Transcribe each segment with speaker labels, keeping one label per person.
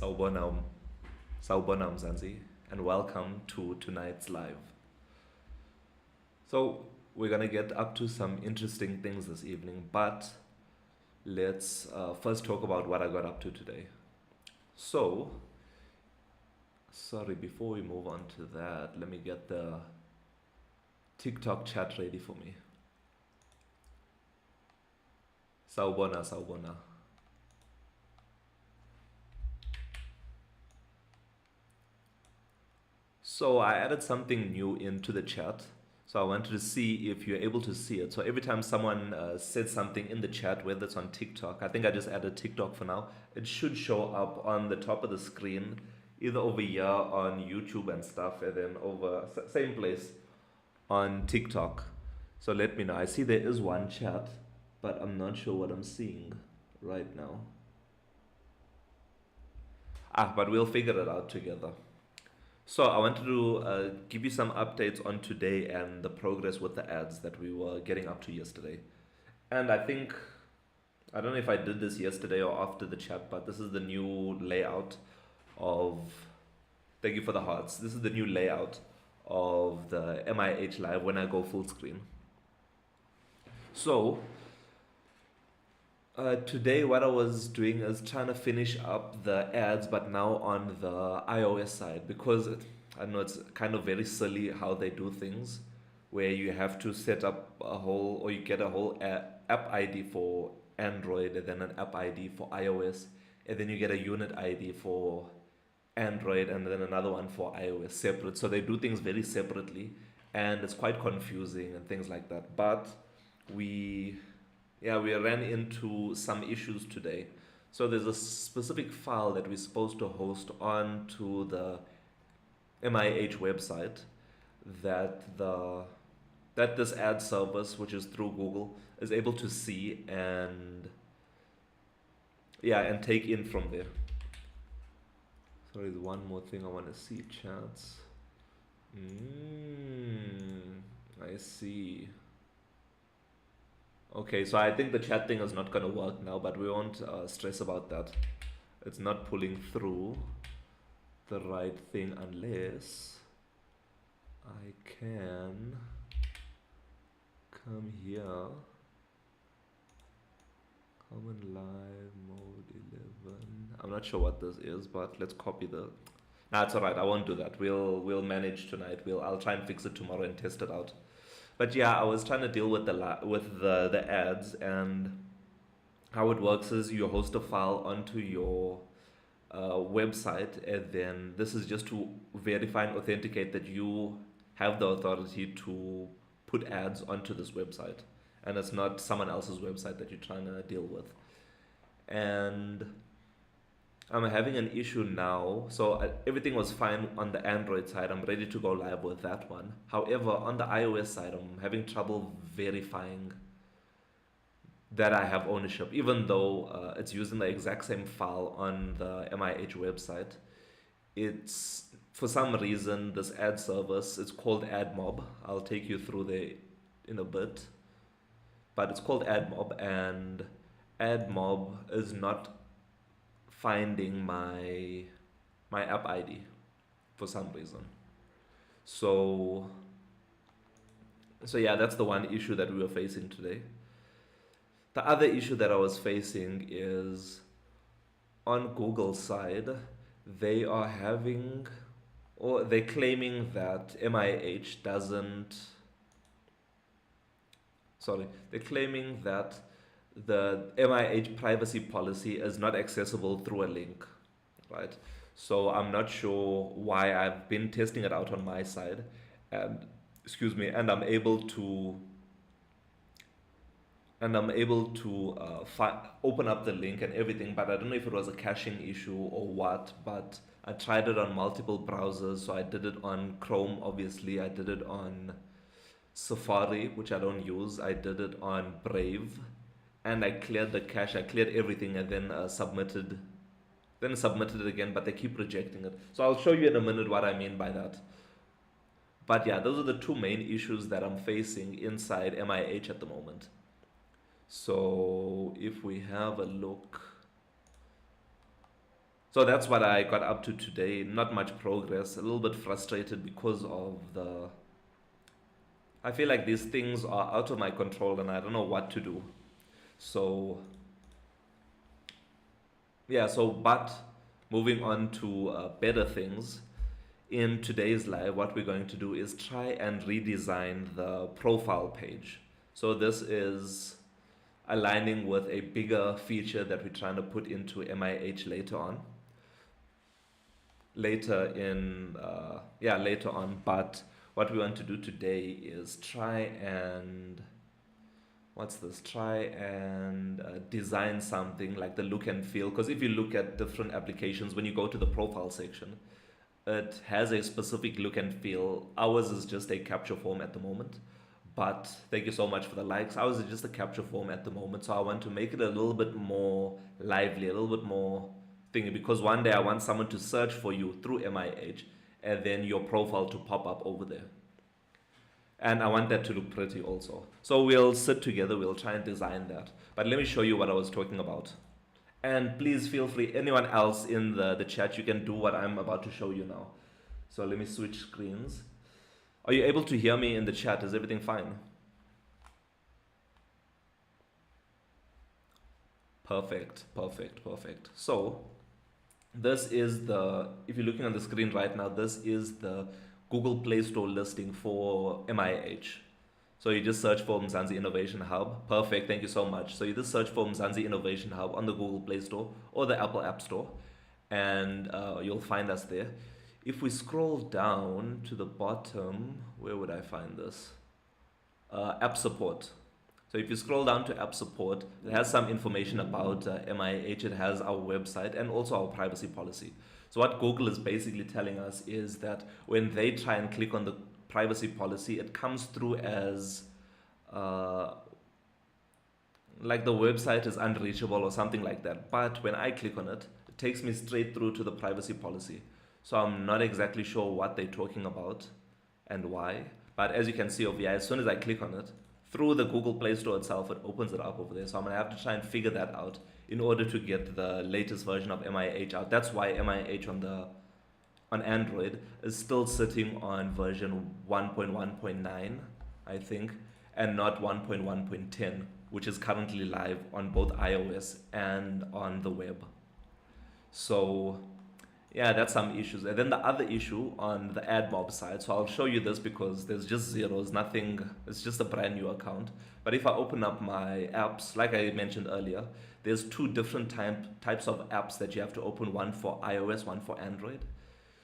Speaker 1: Sawubona, Sawubona Mzansi, and welcome to tonight's live. So, we're gonna get up to some interesting things this evening, but let's first talk about what I got up to today. So, sorry, before we move on to that, let me get the TikTok chat ready for me. Sawubona, Sawubona. So I added something new into the chat. So I wanted to see if you're able to see it. So every time someone said something in the chat, whether it's on TikTok, I think I just added TikTok for now, it should show up on the top of the screen, either over here on YouTube and stuff, and then over same place on TikTok. So let me know. I see there is one chat, but I'm not sure what I'm seeing right now. But we'll figure it out together. So I wanted to give you some updates on today and the progress with the ads that we were getting up to yesterday. And I think, I don't know if I did this yesterday or after the chat, but this is the new layout of, thank you for the hearts. This is the new layout of the MIH Live when I go full screen. So today, what I was doing is trying to finish up the ads, but now on the iOS side because I know it's kind of very silly how they do things, where you have to set up a whole, or you get a whole app ID for Android, and then an app ID for iOS, and then you get a unit ID for Android, and then another one for iOS separate. So they do things very separately, and it's quite confusing and things like that. But we we ran into some issues today. So there's a specific file that we're supposed to host onto the MIH website that this ad service, which is through Google, is able to see and and take in from there. Sorry, there's one more thing I want to see, chats. I see. Okay, so I think the chat thing is not going to work now, but we won't stress about that. It's not pulling through the right thing unless I can come here, common live mode 11. I'm not sure what this is, but let's copy the. Nah, it's alright. I won't do that. We'll manage tonight. I'll try and fix it tomorrow and test it out. But yeah, I was trying to deal with the ads, and how it works is you host a file onto your website, and then this is just to verify and authenticate that you have the authority to put ads onto this website, and it's not someone else's website that you're trying to deal with. And I'm having an issue now. So everything was fine on the Android side. I'm ready to go live with that one. However, on the iOS side, I'm having trouble verifying that I have ownership, even though it's using the exact same file on the MIH website. It's, for some reason, this ad service, it's called AdMob. I'll take you through there in a bit. But it's called AdMob, and AdMob is not finding my app ID for some reason. So yeah, that's the one issue that we were facing today. The other issue that I was facing is on Google's side, they are having, or they're claiming that MIH doesn't, sorry, they're claiming that the MIH privacy policy is not accessible through a link, right? So I'm not sure why. I've been testing it out on my side, and and I'm able to open up the link and everything, but I don't know if it was a caching issue or what. But I tried it on multiple browsers. So I did it on Chrome, obviously. I did it on Safari, which I don't use. I did it on Brave, and I cleared the cache. I cleared everything, and then submitted it again, but they keep rejecting it. So I'll show you in a minute what I mean by that. But yeah, those are the two main issues that I'm facing inside MIH at the moment. So if we have a look, So that's what I got up to today. Not much progress. A little bit frustrated because of the. I feel like these things are out of my control and I don't know what to do. So yeah. So but moving on to better things. In today's live, what we're going to do is try and redesign the profile page. So this is aligning with a bigger feature that we're trying to put into MIH later on. Later on. But what we want to do today is try and design something like the look and feel. Because if you look at different applications, when you go to the profile section, it has a specific look and feel. Ours is just a capture form at the moment. But thank you so much for the likes. Ours is just a capture form at the moment. So I want to make it a little bit more lively, a little bit more thingy. Because one day I want someone to search for you through MIH and then your profile to pop up over there. And I want that to look pretty also. So we'll sit together, we'll try and design that. But let me show you what I was talking about. And please feel free, anyone else in the chat, you can do what I'm about to show you now. So let me switch screens. Are you able to hear me in the chat? Is everything fine? Perfect. So this is if you're looking on the screen right now, this is the Google Play Store listing for MIH. So you just search for Mzansi Innovation Hub. Perfect, thank you so much. So you just search for Mzansi Innovation Hub on the Google Play Store or the Apple App Store, and you'll find us there. If we scroll down to the bottom, where would I find this? App support. So if you scroll down to app support, it has some information about MIH. It has our website and also our privacy policy. So what Google is basically telling us is that when they try and click on the privacy policy, it comes through as like the website is unreachable or something like that. But when I click on it, it takes me straight through to the privacy policy. So I'm not exactly sure what they're talking about and why. But as you can see over here, as soon as I click on it, through the Google Play Store itself, it opens it up over there. So I'm going to have to try and figure that out in order to get the latest version of MIH out. That's why MIH on Android is still sitting on version 1.1.9, I think, and not 1.1.10, which is currently live on both iOS and on the web. So yeah, that's some issues. And then the other issue on the AdMob side, so I'll show you this because there's just zeros, nothing, it's just a brand new account. But if I open up my apps, like I mentioned earlier, there's two different types of apps that you have to open, one for iOS, one for Android.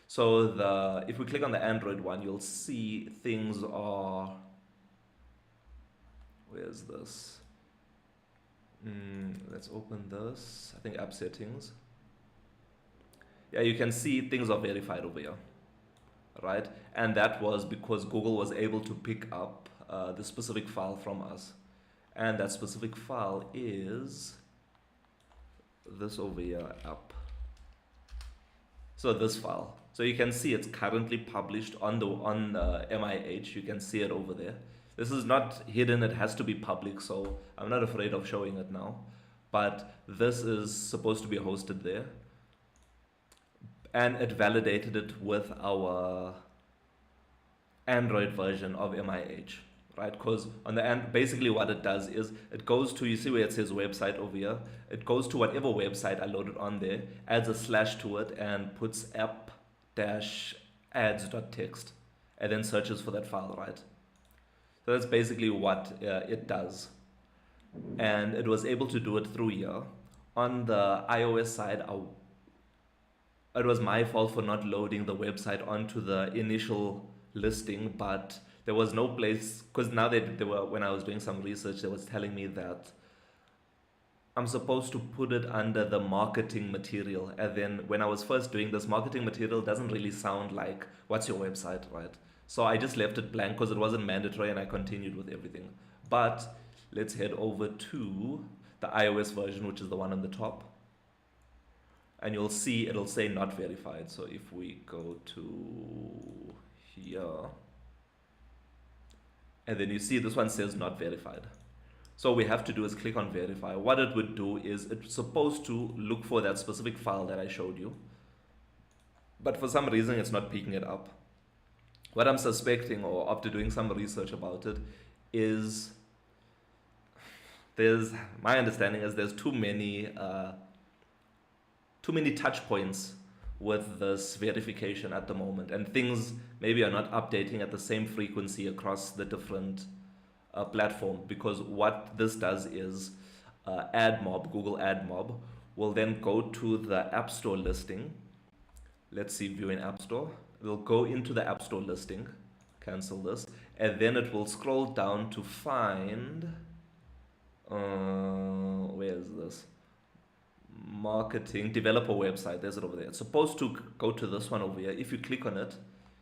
Speaker 1: So if we click on the Android one, you'll see things are, where's this? Let's open this, I think app settings. Yeah, you can see things are verified over here, right? And that was because Google was able to pick up the specific file from us. And that specific file is this over here app. So this file. So you can see it's currently published on MIH. You can see it over there. This is not hidden, it has to be public, so I'm not afraid of showing it now. But this is supposed to be hosted there. And it validated it with our Android version of MIH, right? Because on the end, basically what it does is it goes to, you see where it says website over here, it goes to whatever website I loaded on there, adds a slash to it, and puts app-ads.txt, and then searches for that file, right? So that's basically what it does. And it was able to do it through here. On the iOS side, it was my fault for not loading the website onto the initial listing, but there was no place, because now when I was doing some research, they was telling me that I'm supposed to put it under the marketing material. And then when I was first doing this, marketing material doesn't really sound like what's your website, right? So I just left it blank because it wasn't mandatory and I continued with everything. But let's head over to the iOS version, which is the one on the top. And you'll see it'll say not verified. So if we go to here, and then you see this one says not verified, So we have to do is click on verify. What it would do is it's supposed to look for that specific file that I showed you, but for some reason it's not picking it up. What I'm suspecting, or after doing some research about it, is my understanding is there's too many touch points with this verification at the moment, and things maybe are not updating at the same frequency across the different platform, because what this does is Google AdMob will then go to the App Store listing. Let's see, view in App Store. It will go into the App Store listing, cancel this, and then it will scroll down to find, where is this? Marketing developer website. There's it over there. It's supposed to go to this one over here. If you click on it,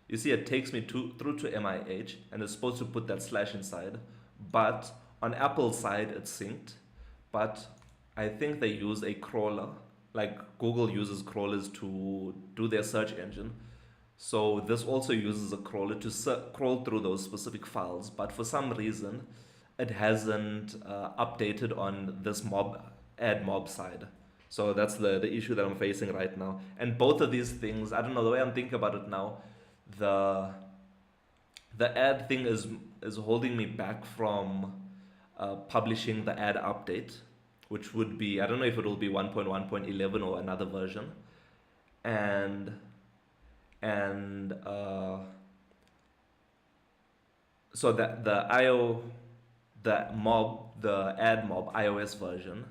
Speaker 1: you see it takes me through to MIH, and it's supposed to put that slash inside. But on Apple's side, it's synced. But I think they use a crawler, like Google uses crawlers to do their search engine. So this also uses a crawler to crawl through those specific files. But for some reason, it hasn't updated on this AdMob side. So that's the issue that I'm facing right now. And both of these things, I don't know, the way I'm thinking about it now, the ad thing is holding me back from publishing the ad update, which would be, I don't know if it will be 1.1.11 or another version. And so that the AdMob iOS version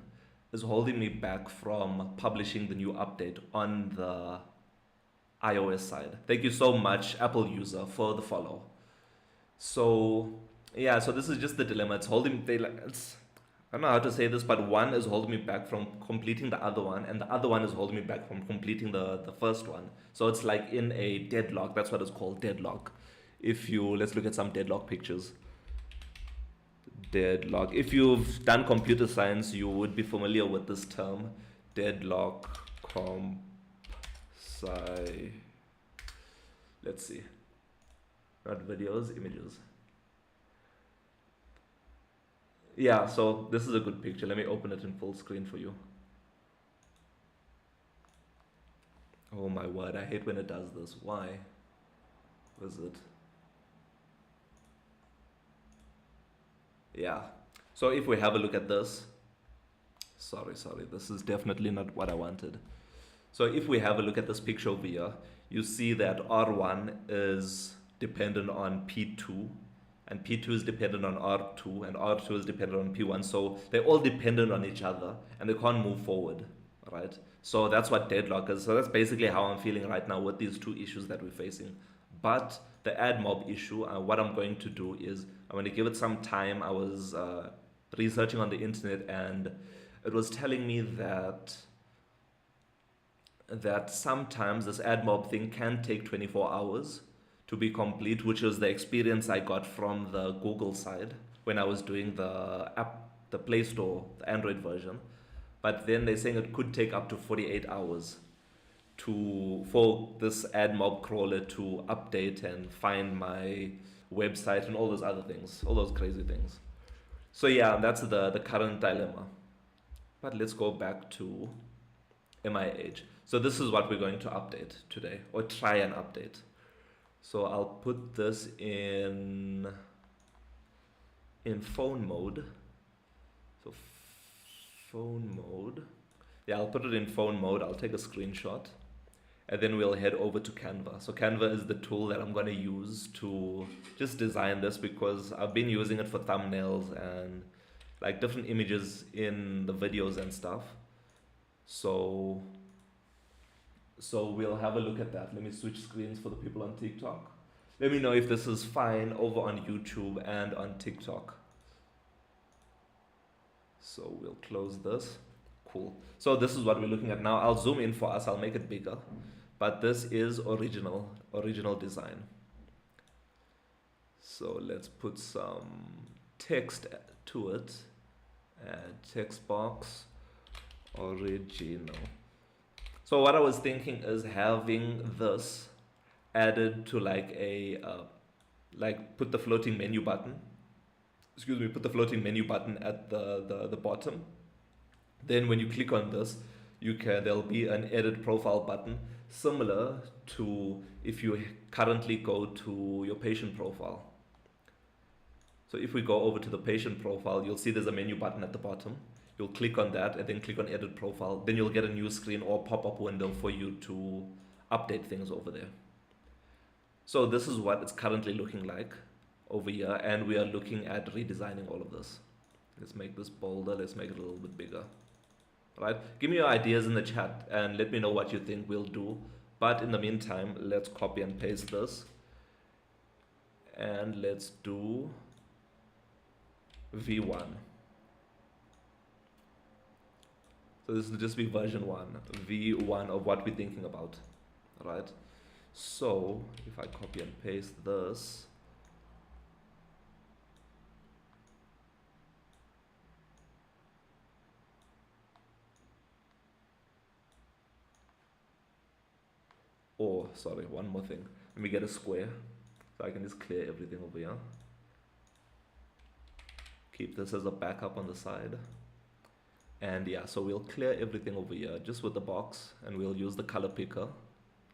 Speaker 1: is holding me back from publishing the new update on the iOS side. Thank you so much, Apple user, for the follow. So yeah, so this is just the dilemma. It's holding I don't know how to say this, but one is holding me back from completing the other one, and the other one is holding me back from completing the first one. So it's like in a deadlock. That's what it's called, deadlock. Let's look at some deadlock pictures. Deadlock. If you've done computer science, you would be familiar with this term, deadlock let's see, not videos, images. Yeah, so this is a good picture. Let me open it in full screen for you. Oh my word, I hate when it does this. Why was it? Yeah, so if we have a look at this, sorry, this is definitely not what I wanted. So if we have a look at this picture over here, you see that R1 is dependent on P2, and P2 is dependent on R2, and R2 is dependent on P1. So they're all dependent on each other, and they can't move forward, right? So that's what deadlock is. So that's basically how I'm feeling right now with these two issues that we're facing. But the AdMob issue, what I'm going to do is I'm going to give it some time. I was researching on the internet, and it was telling me that sometimes this AdMob thing can take 24 hours to be complete, which is the experience I got from the Google side when I was doing the Play Store, the Android version. But then they're saying it could take up to 48 hours for this AdMob crawler to update and find my website and all those other things, all those crazy things. So yeah, that's the current dilemma. But let's go back to MIH. So this is what we're going to update today, or try and update. So I'll put this in phone mode. So phone mode. Yeah, I'll put it in phone mode. I'll take a screenshot, and then we'll head over to Canva. So Canva is the tool that I'm going to use to just design this, because I've been using it for thumbnails and like different images in the videos and stuff. So we'll have a look at that. Let me switch screens for the people on TikTok. Let me know if this is fine over on YouTube and on TikTok. So we'll close this. Cool. So this is what we're looking at now. I'll zoom in for us. I'll make it bigger. But this is original design. So let's put some text to it. Text box, original. So what I was thinking is having this added to like put the floating menu button excuse me, put the floating menu button at the bottom. Then when you click on this, there'll be an edit profile button similar to if you currently go to your patient profile. So if we go over to the patient profile, you'll see there's a menu button at the bottom. You'll click on that and then click on edit profile. Then you'll get a new screen or pop-up window for you to update things over there. So this is what it's currently looking like over here, and we are looking at redesigning all of this. Let's make this bolder, let's make it a little bit bigger. Right? Give me your ideas in the chat and let me know what you think we'll do. But in the meantime, let's copy and paste this. And let's do V1. So this will just be version 1, V1 of what we're thinking about. Right? So if I copy and paste this, oh, sorry, one more thing. Let me get a square so I can just clear everything over here. Keep this as a backup on the side. And yeah, so we'll clear everything over here just with the box, and we'll use the color picker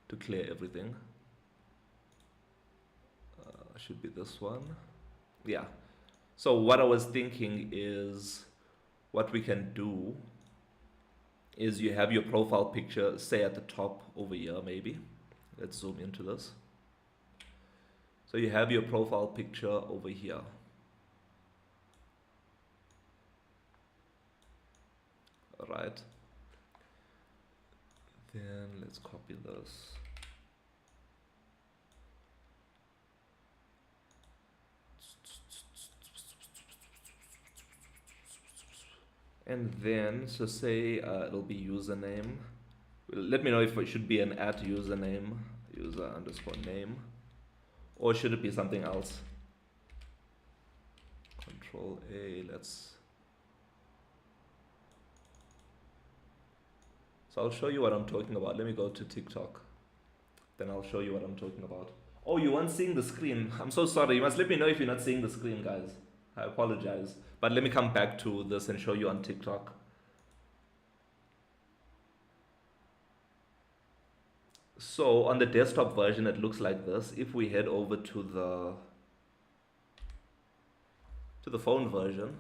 Speaker 1: to clear everything. Should be this one. Yeah. So what I was thinking is what we can do is you have your profile picture, say at the top over here maybe. Let's zoom into this. So you have your profile picture over here. Alright. Then let's copy this. And then, so say it'll be username. Let me know if it should be an @username, user_name, or should it be something else? Control A, so I'll show you what I'm talking about. Let me go to TikTok. Then I'll show you what I'm talking about. Oh, you weren't seeing the screen. I'm so sorry. You must let me know if you're not seeing the screen, guys. I apologize. But let me come back to this and show you on TikTok. So on the desktop version, it looks like this. If we head over to the phone version,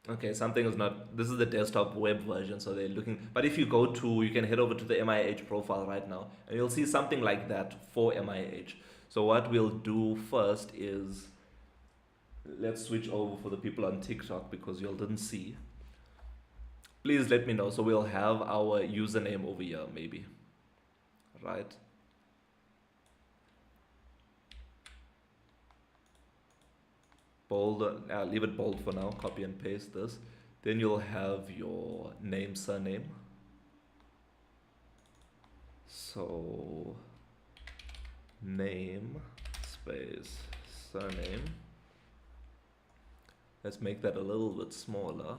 Speaker 1: okay, something is not, this is the desktop web version, so they're looking, but if you you can head over to the MIH profile right now, and you'll see something like that for MIH. So what we'll do first is, let's switch over for the people on TikTok because you all didn't see. Please let me know. So we'll have our username over here, maybe, right? Bold, leave it bold for now, copy and paste this. Then you'll have your name, surname. So name space surname. Let's make that a little bit smaller.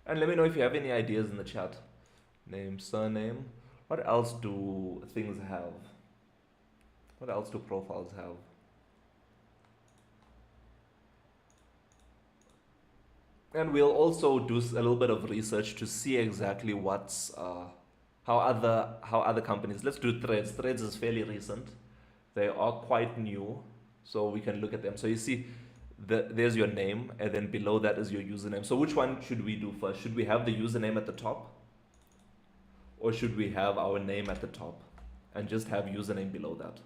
Speaker 1: And let me know if you have any ideas in the chat. Name, surname. What else do things have? What else do profiles have? And we'll also do a little bit of research to see exactly what's how other companies. Let's do Threads. Threads is fairly recent. They are quite new, so we can look at them. So you see, there's your name, and then below that is your username. So which one should we do first? Should we have the username at the top, or should we have our name at the top and just have username below that?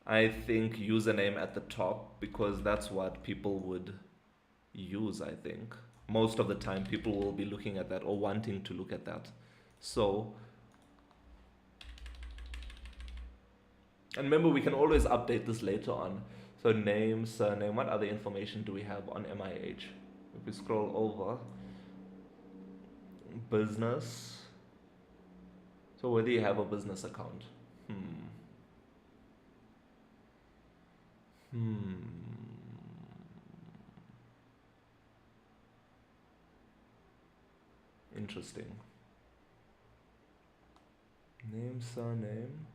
Speaker 1: I think username at the top, because that's what people would use. I think most of the time people will be looking at that or wanting to look at that. So, and remember, we can always update this later on. So name, surname, what other information do we have on MIH? If we scroll over, business. So whether you have a business account. Hmm. Interesting. Name, surname.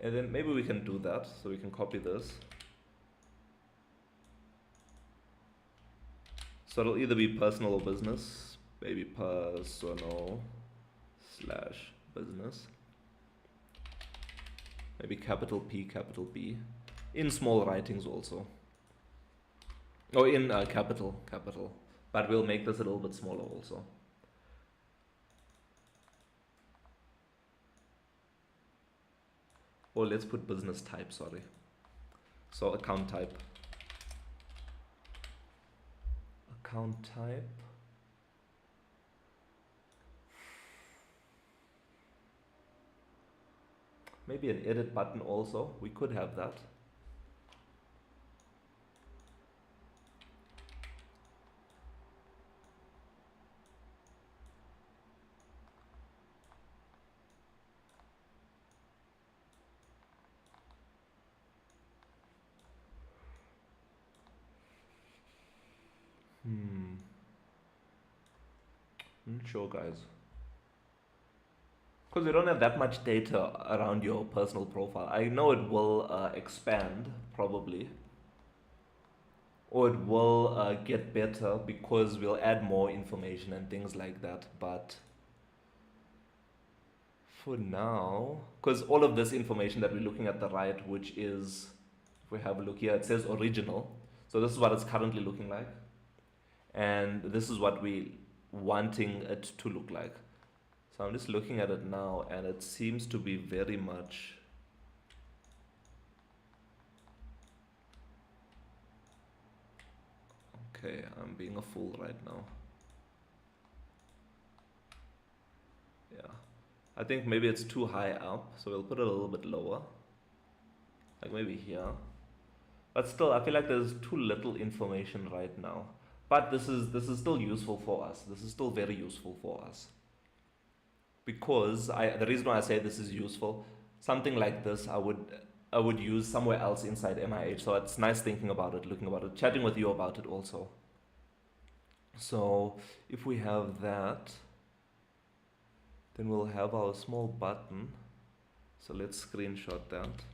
Speaker 1: And then maybe we can do that. So we can copy this. So it'll either be personal or business. Maybe personal slash business. Maybe capital P, capital B. In small writings also. Oh, in capital. But we'll make this a little bit smaller also. Or let's put business type, sorry. So account type. Account type. Maybe an edit button also. We could have that. I'm not sure, guys. Because we don't have that much data around your personal profile. I know it will expand, probably. Or it will get better because we'll add more information and things like that. But for now, because all of this information that we're looking at the right, which is, if we have a look here, it says original. So this is what it's currently looking like. And this is what we wanting it to look like. So I'm just looking at it now and it seems to be very much okay. I'm being a fool right now. Yeah, I think maybe it's too high up, so we'll put it a little bit lower, like maybe here. But still, I feel like there's too little information right now. But this is still useful for us. This is still very useful for us. Because the reason why I say this is useful, something like this I would use somewhere else inside MIH. So it's nice thinking about it, looking about it, chatting with you about it also. So if we have that, then we'll have our small button. So let's screenshot that.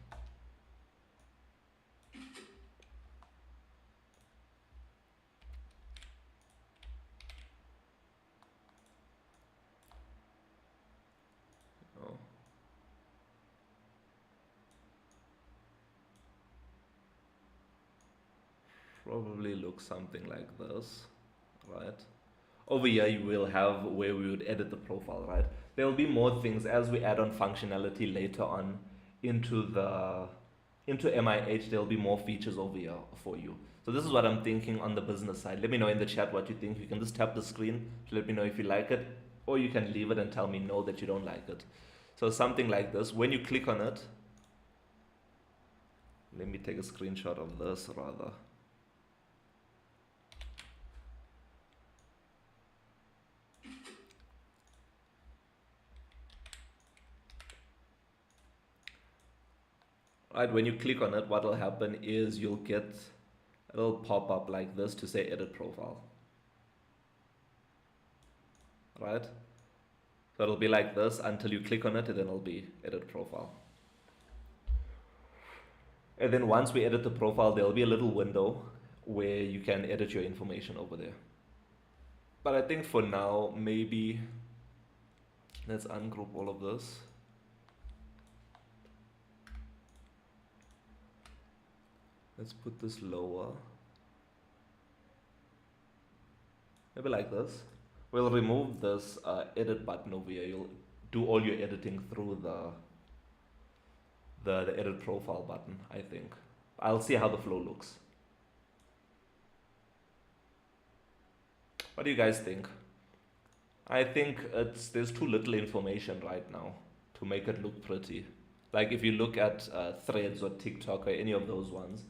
Speaker 1: Probably looks something like this, right? Over here you will have where we would edit the profile, right? There will be more things as we add on functionality later on into MIH. There'll be more features over here for you. So this is what I'm thinking on the business side. Let me know in the chat what you think. You can just tap the screen to let me know if you like it, or you can leave it and tell me no, that you don't like it. So something like this, when you click on it, let me take a screenshot of this rather. Right, when you click on it, what will happen is you'll get a little pop-up like this to say edit profile. Right? So it'll be like this until you click on it, and then it'll be edit profile. And then once we edit the profile, there'll be a little window where you can edit your information over there. But I think for now, maybe let's ungroup all of this. Let's put this lower. Maybe like this. We'll remove this edit button over here. You'll do all your editing through the edit profile button, I think. I'll see how the flow looks. What do you guys think? I think there's too little information right now to make it look pretty. Like if you look at Threads or TikTok or any of those ones,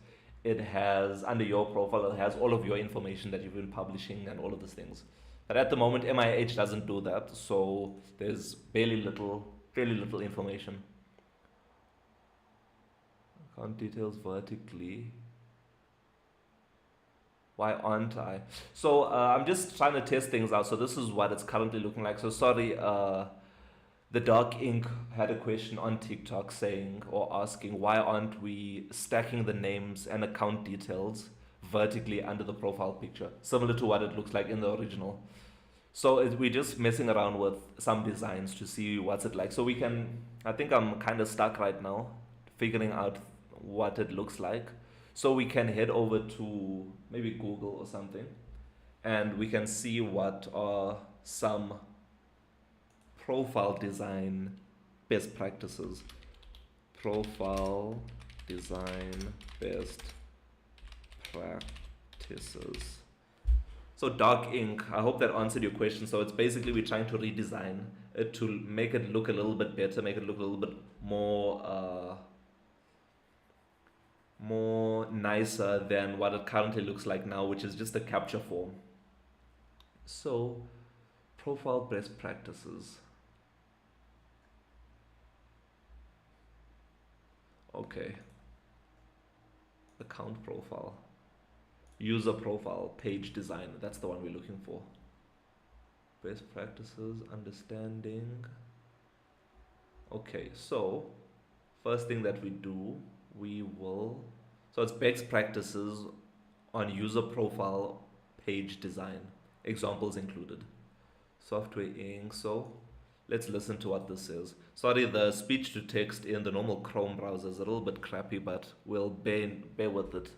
Speaker 1: it has, under your profile, it has all of your information that you've been publishing and all of these things. But at the moment, MIH doesn't do that, so there's fairly little information. Account details vertically. Why aren't I? So I'm just trying to test things out. So this is what it's currently looking like. So sorry, the Dark Ink had a question on TikTok saying or asking why aren't we stacking the names and account details vertically under the profile picture, similar to what it looks like in the original. So we're just messing around with some designs to see what's it like. So we can, I think I'm kind of stuck right now, figuring out what it looks like. So we can head over to maybe Google or something, and we can see what are some profile design best practices. Profile design best practices. So dark ink, I hope that answered your question. So it's basically we're trying to redesign it to make it look a little bit better, make it look a little bit more nicer than what it currently looks like now, which is just a capture form. So profile best practices. Okay. Account profile. User profile, page design. That's the one we're looking for. Best practices, understanding. Okay, so first thing that we do, we will. So it's best practices on user profile page design. Examples included. Software Inc. So let's listen to what this is. Sorry, the speech to text in the normal Chrome browser is a little bit crappy, but we'll bear with it.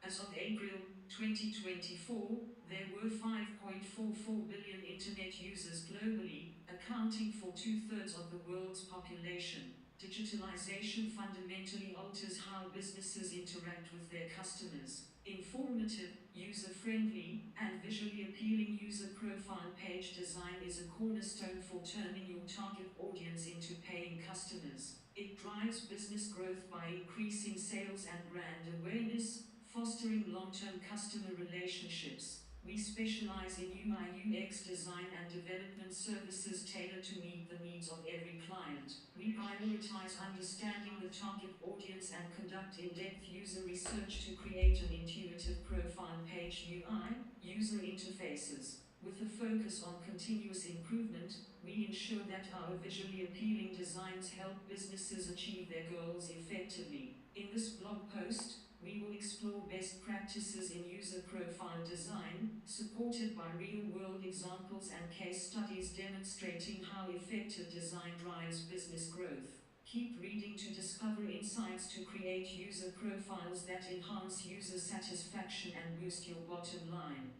Speaker 2: As of April 2024, there were 5.44 billion internet users globally, accounting for two-thirds of the world's population. Digitalization fundamentally alters how businesses interact with their customers. Informative, user-friendly, and visually appealing user profile page design is a cornerstone for turning your target audience into paying customers. It drives business growth by increasing sales and brand awareness, fostering long-term customer relationships. We specialize in UI UX design and development services tailored to meet the needs of every client. We prioritize understanding the target audience and conduct in-depth user research to create an intuitive profile page UI, user interfaces. With a focus on continuous improvement, we ensure that our visually appealing designs help businesses achieve their goals effectively. In this blog post, we will explore best practices in user profile design, supported by real-world examples and case studies demonstrating how effective design drives business growth. Keep reading to discover insights to create user profiles that enhance user satisfaction and boost your bottom line.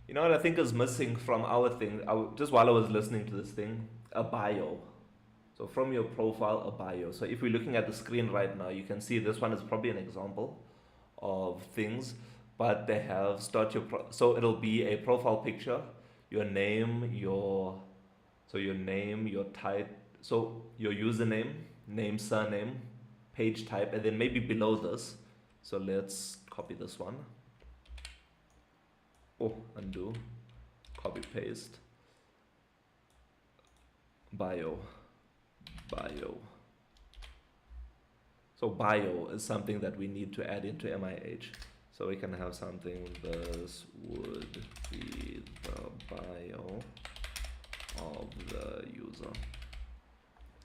Speaker 1: You know what I think is missing from our thing? Just while I was listening to this thing, a bio. So from your profile, a bio. So if we're looking at the screen right now, you can see this one is probably an example of things, but they have so it'll be a profile picture, your name, your name, your type, so your username, name, surname, page type, and then maybe below this. So let's copy this one. Oh, undo, copy paste, bio, bio. So bio is something that we need to add into MIH. So we can have something, this would be the bio of the user.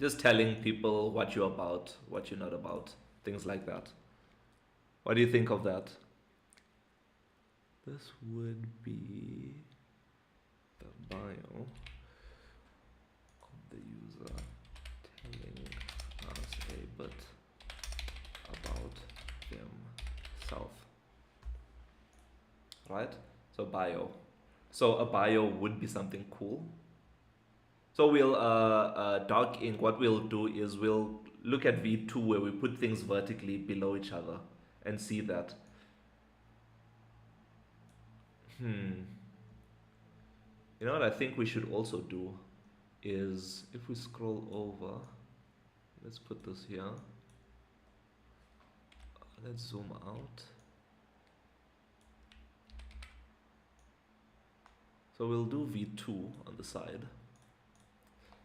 Speaker 1: Just telling people what you're about, what you're not about, things like that. What do you think of that? This would be the bio of the user telling us a bit about themselves. Right? So bio. So a bio would be something cool. So we'll dark ink. What we'll do is we'll look at V2 where we put things vertically below each other and see that. You know what I think we should also do is if we scroll over, let's put this here. Let's zoom out. So we'll do V2 on the side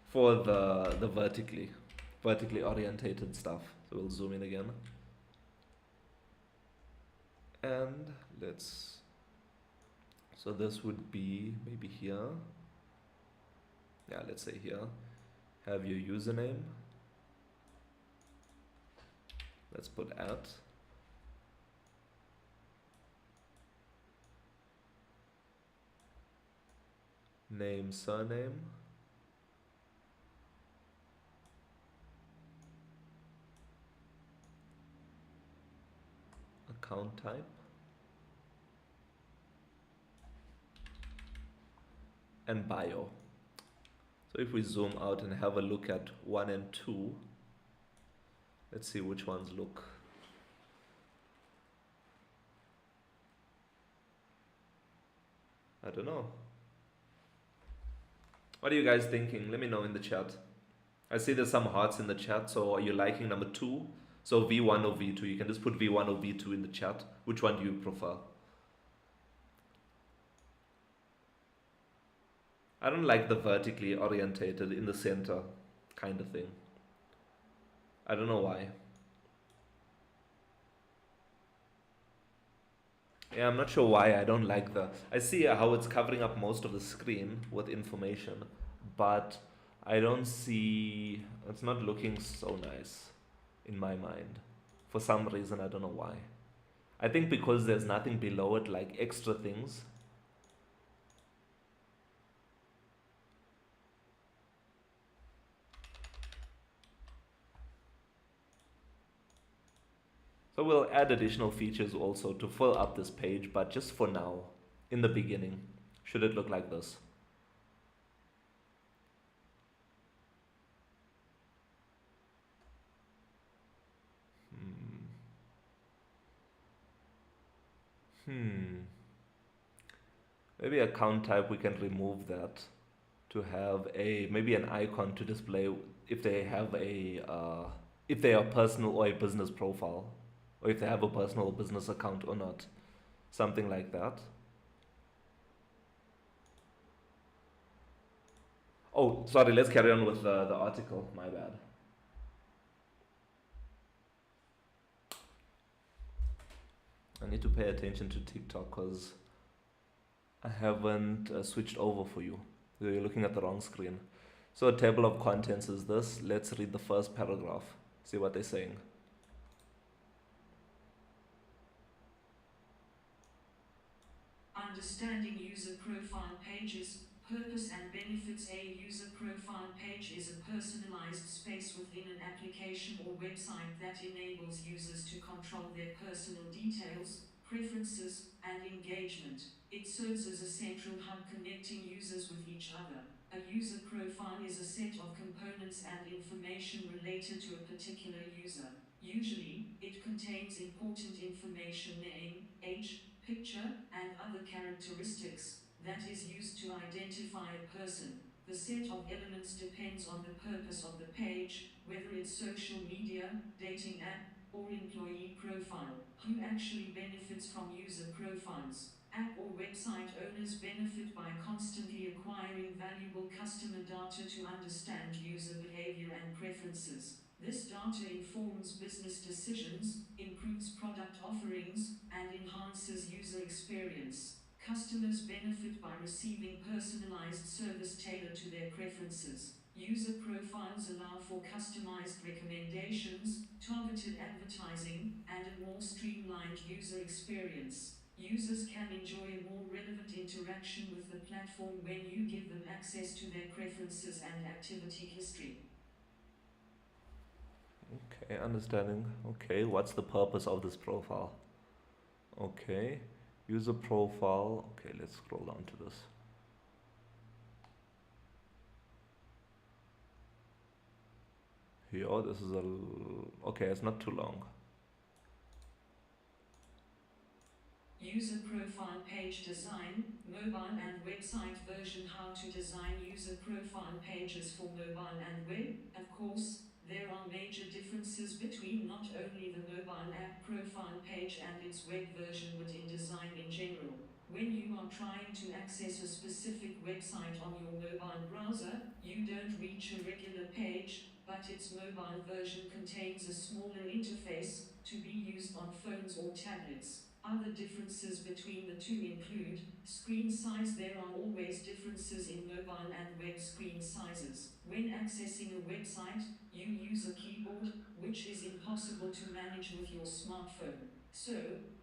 Speaker 1: for the vertically orientated stuff. So we'll zoom in again. And let's, so this would be maybe here. Yeah, let's say here. Have your username. Let's put at. Name, surname. Account type. And bio. So if we zoom out and have a look at 1 and 2, let's see which ones look. I don't know. What are you guys thinking? Let me know in the chat. I see there's some hearts in the chat, so are you liking number 2? So V1 or V2, you can just put V1 or V2 in the chat. Which one do you prefer? I don't like the vertically orientated in the center kind of thing. I don't know why. Yeah, I'm not sure why I don't like the... I see how it's covering up most of the screen with information, but I don't see... It's not looking so nice in my mind. For some reason, I don't know why. I think because there's nothing below it, like extra things. So we'll add additional features also to fill up this page, but just for now, in the beginning, should it look like this? Maybe account type, we can remove that to have a maybe an icon to display if they have a if they are personal or a business profile, or if they have a personal or business account or not, something like that. Oh, sorry, let's carry on with the article. My bad. I need to pay attention to TikTok because I haven't switched over for you. So you're looking at the wrong screen. So a table of contents is this. Let's read the first paragraph. See what they're saying.
Speaker 2: Understanding user profile pages, purpose and benefits. A user profile page is a personalized space within an application or website that enables users to control their personal details, preferences, and engagement. It serves as a central hub connecting users with each other. A user profile is a set of components and information related to a particular user. Usually, it contains important information: name, age, picture, and other characteristics that is used to identify a person. The set of elements depends on the purpose of the page, whether it's social media, dating app, or employee profile. Who actually benefits from user profiles? App or website owners benefit by constantly acquiring valuable customer data to understand user behavior and preferences. This data informs business decisions, improves product offerings, and enhances user experience. Customers benefit by receiving personalized service tailored to their preferences. User profiles allow for customized recommendations, targeted advertising, and a more streamlined user experience. Users can enjoy a more relevant interaction with the platform when you give them access to their preferences and activity history.
Speaker 1: Okay, understanding. Okay, what's the purpose of this profile? Okay, user profile. Okay, let's scroll down to this. Here, this is okay, it's not too long.
Speaker 2: User profile page design, mobile and website version. How to design user profile pages for mobile and web. Of course, there are major differences between not only the mobile app profile page and its web version, but in design in general. When you are trying to access a specific website on your mobile browser, you don't reach a regular page, but its mobile version contains a smaller interface to be used on phones or tablets. Other differences between the two include screen size. There are always differences in mobile and web screen sizes. When accessing a website, you use a keyboard, which is impossible to manage with your smartphone. So,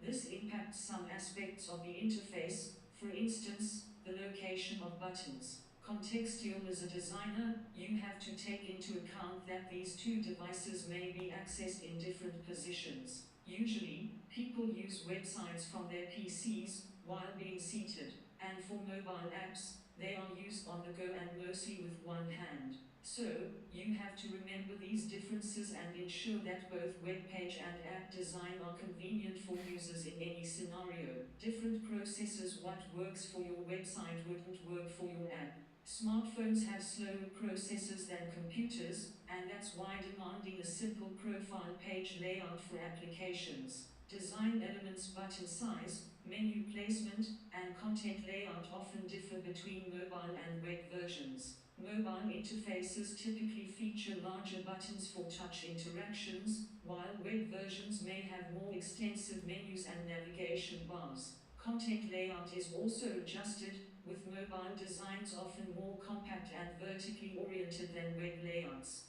Speaker 2: this impacts some aspects of the interface, for instance, the location of buttons. Contextual. As a designer, you have to take into account that these two devices may be accessed in different positions. Usually, people use websites from their PCs while being seated, and for mobile apps, they are used on the go and mostly with one hand. So, you have to remember these differences and ensure that both web page and app design are convenient for users in any scenario. Different processors. What works for your website wouldn't work for your app. Smartphones have slower processors than computers, and that's why demanding a simple profile page layout for applications. Design elements, button size, menu placement, and content layout often differ between mobile and web versions. Mobile interfaces typically feature larger buttons for touch interactions, while web versions may have more extensive menus and navigation bars. Content layout is also adjusted, with mobile designs often more compact and vertically oriented than web layouts.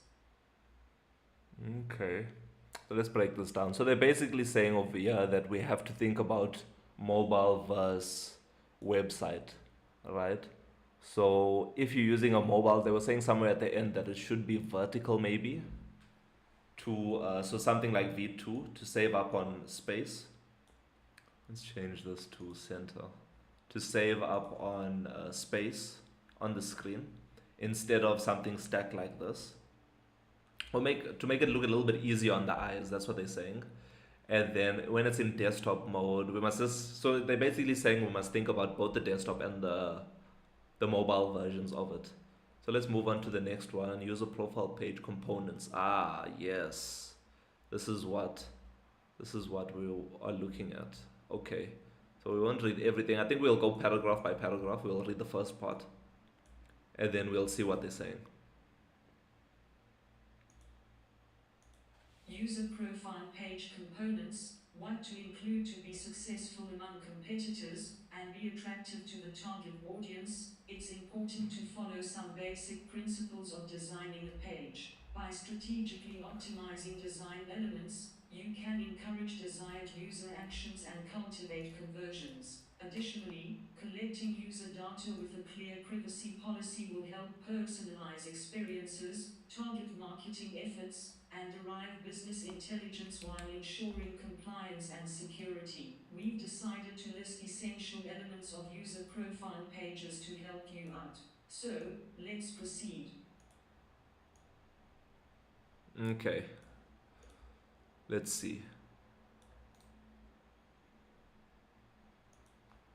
Speaker 1: Okay. So let's break this down. So they're basically saying over here that we have to think about mobile versus website, right? So if you're using a mobile, they were saying somewhere at the end that it should be vertical maybe to so something like V2 to save up on space. Let's change this to center to save up on space on the screen instead of something stacked like this. Or make to make it look a little bit easier on the eyes. That's what they're saying. And then when it's in desktop mode, we must just so they're basically saying we must think about both the desktop and the mobile versions of it. So let's move on to the next one. User profile page components. Ah, yes. This is what this is what we are looking at. Okay. So we won't read everything. I think we'll go paragraph by paragraph. We'll read the first part and then we'll see what they're saying.
Speaker 2: User profile page components, what to include to be successful among competitors and be attractive to the target audience. It's important to follow some basic principles of designing a page. By strategically optimizing design elements, you can encourage desired user actions and cultivate conversions. Additionally, collecting user data with a clear privacy policy will help personalize experiences, target marketing efforts, and derive business intelligence while ensuring compliance and security. We've decided to list essential elements of user profile pages to help you out. So, let's proceed.
Speaker 1: Okay. Let's see.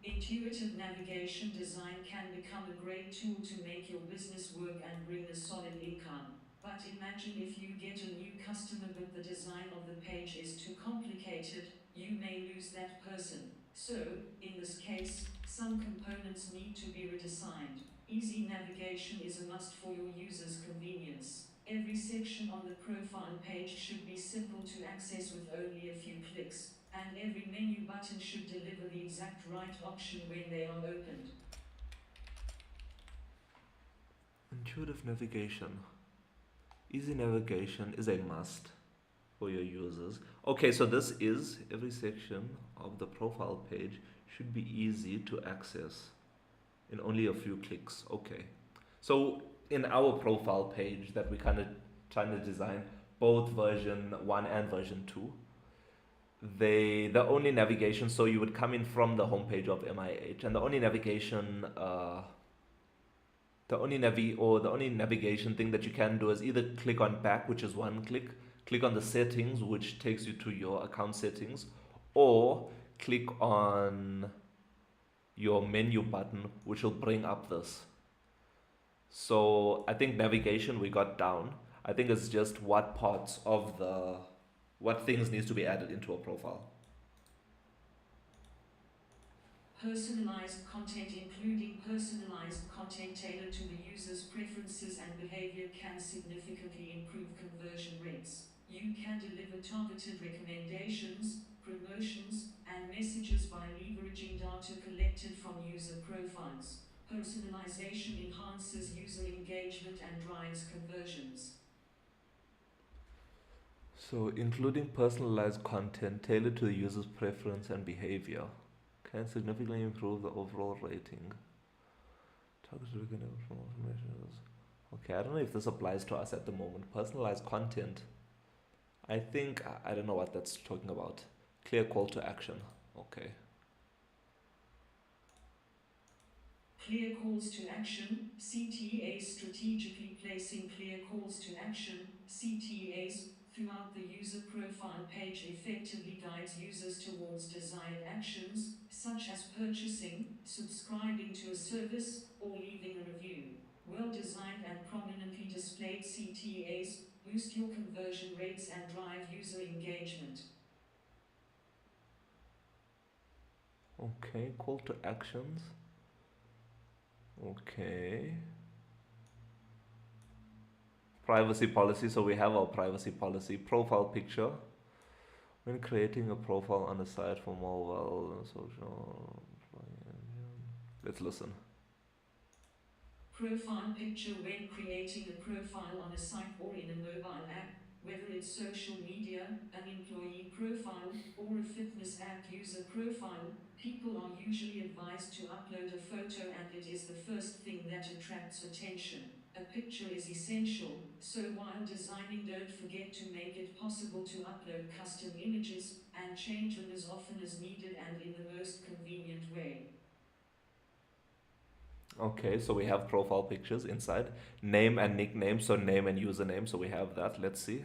Speaker 2: Intuitive navigation design can become a great tool to make your business work and bring a solid income. But imagine if you get a new customer but the design of the page is too complicated, you may lose that person. So, in this case, some components need to be redesigned. Easy navigation is a must for your users' convenience. Every section on the profile page should be simple to access with only a few clicks, and every menu button should deliver the exact right option when they are opened.
Speaker 1: Intuitive navigation. Easy navigation is a must for your users. Okay, so this is every section of the profile page should be easy to access in only a few clicks. Okay. So in our profile page that we kind of trying to design, both version 1 and version 2, the only navigation, so you would come in from the homepage of MIH, and the only navigation the only navigation thing that you can do is either click on back, which is one click on the settings, which takes you to your account settings, or click on your menu button, which will bring up this. So I think navigation we got down. I think it's just what parts of the what things needs to be added into a profile.
Speaker 2: Personalized content, including personalized content tailored to the user's preferences and behavior, can significantly improve conversion rates. You can deliver targeted recommendations, promotions, and messages by leveraging data collected from user profiles. Personalization enhances user engagement and drives conversions.
Speaker 1: So, including personalized content tailored to the user's preference and behavior can significantly improve the overall rating. Targeted promotion measures. Okay, I don't know if this applies to us at the moment. Personalized content. I think I don't know what that's talking about. Clear call to action. Okay.
Speaker 2: Clear calls to action, CTAs. Strategically placing clear calls to action, CTAs, throughout the user profile page effectively guides users towards desired actions, such as purchasing, subscribing to a service, or leaving a review. Well designed and prominently displayed CTAs boost your conversion rates and drive user engagement.
Speaker 1: Okay, call to actions. Okay. Privacy policy. So we have our privacy policy. Profile picture. When creating a profile on a site for mobile and social. Let's listen.
Speaker 2: Profile picture. When creating a profile on a site or in a mobile app, whether it's social media, an employee profile, or a fitness app user profile, people are usually advised to upload a photo, and it is the first thing that attracts attention. A picture is essential, so while designing, don't forget to make it possible to upload custom images and change them as often as needed and in the most convenient way.
Speaker 1: Okay, so we have profile pictures inside. Name and nickname, so name and username. So we have that. Let's see.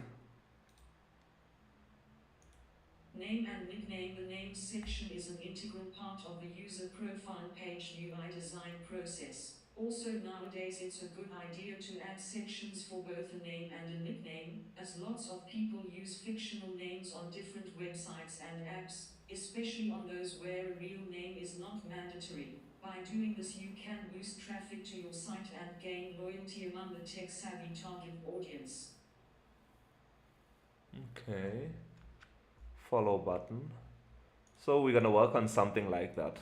Speaker 2: Name and nickname. The names section is an integral part of the user profile page UI design process. Also, nowadays, it's a good idea to add sections for both a name and a nickname, as lots of people use fictional names on different websites and apps, especially on those where a real name is not mandatory. By doing this, you can boost traffic to your site and gain loyalty among the tech savvy target audience.
Speaker 1: Okay. Follow button. So we're gonna work on something like that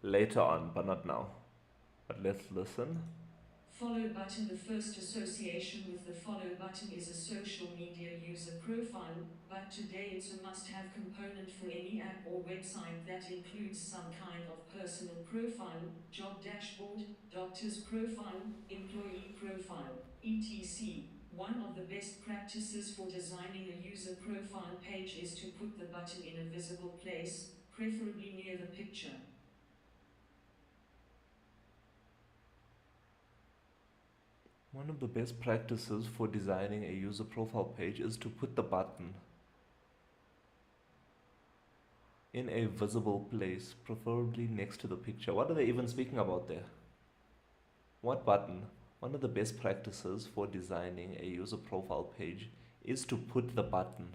Speaker 1: later on, but not now. But let's listen.
Speaker 2: Follow button. The first association with the follow button is a social media user profile, but today it's a must-have component for any app or website that includes some kind of personal profile, job dashboard, doctor's profile, employee profile, etc. One of the best practices for designing a user profile page is to put the button in a visible place, preferably near the picture.
Speaker 1: One of the best practices for designing a user profile page is to put the button in a visible place, preferably next to the picture. What are they even speaking about there? What button? One of the best practices for designing a user profile page is to put the button.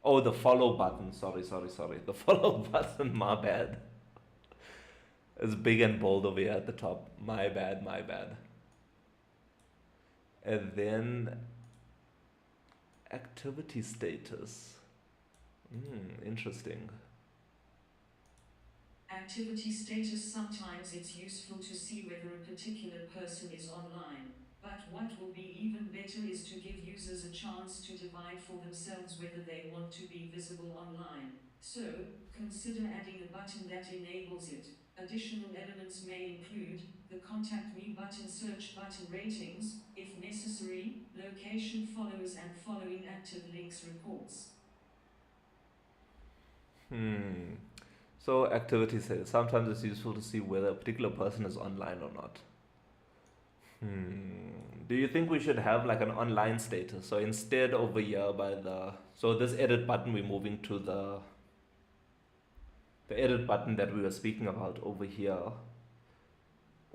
Speaker 1: Oh, the follow button. Sorry. The follow button, my bad. It's big and bold over here at the top. My bad. And then activity status. Interesting.
Speaker 2: Activity status. Sometimes it's useful to see whether a particular person is online. But what will be even better is to give users a chance to divide for themselves whether they want to be visible online. So, consider adding a button that enables it. Additional elements may include the Contact Me button, search button, ratings, if necessary, location, followers, and following active links reports.
Speaker 1: So activity status. Sometimes it's useful to see whether a particular person is online or not. Do you think we should have like an online status? So instead over here so this edit button, we're moving to the edit button that we were speaking about over here.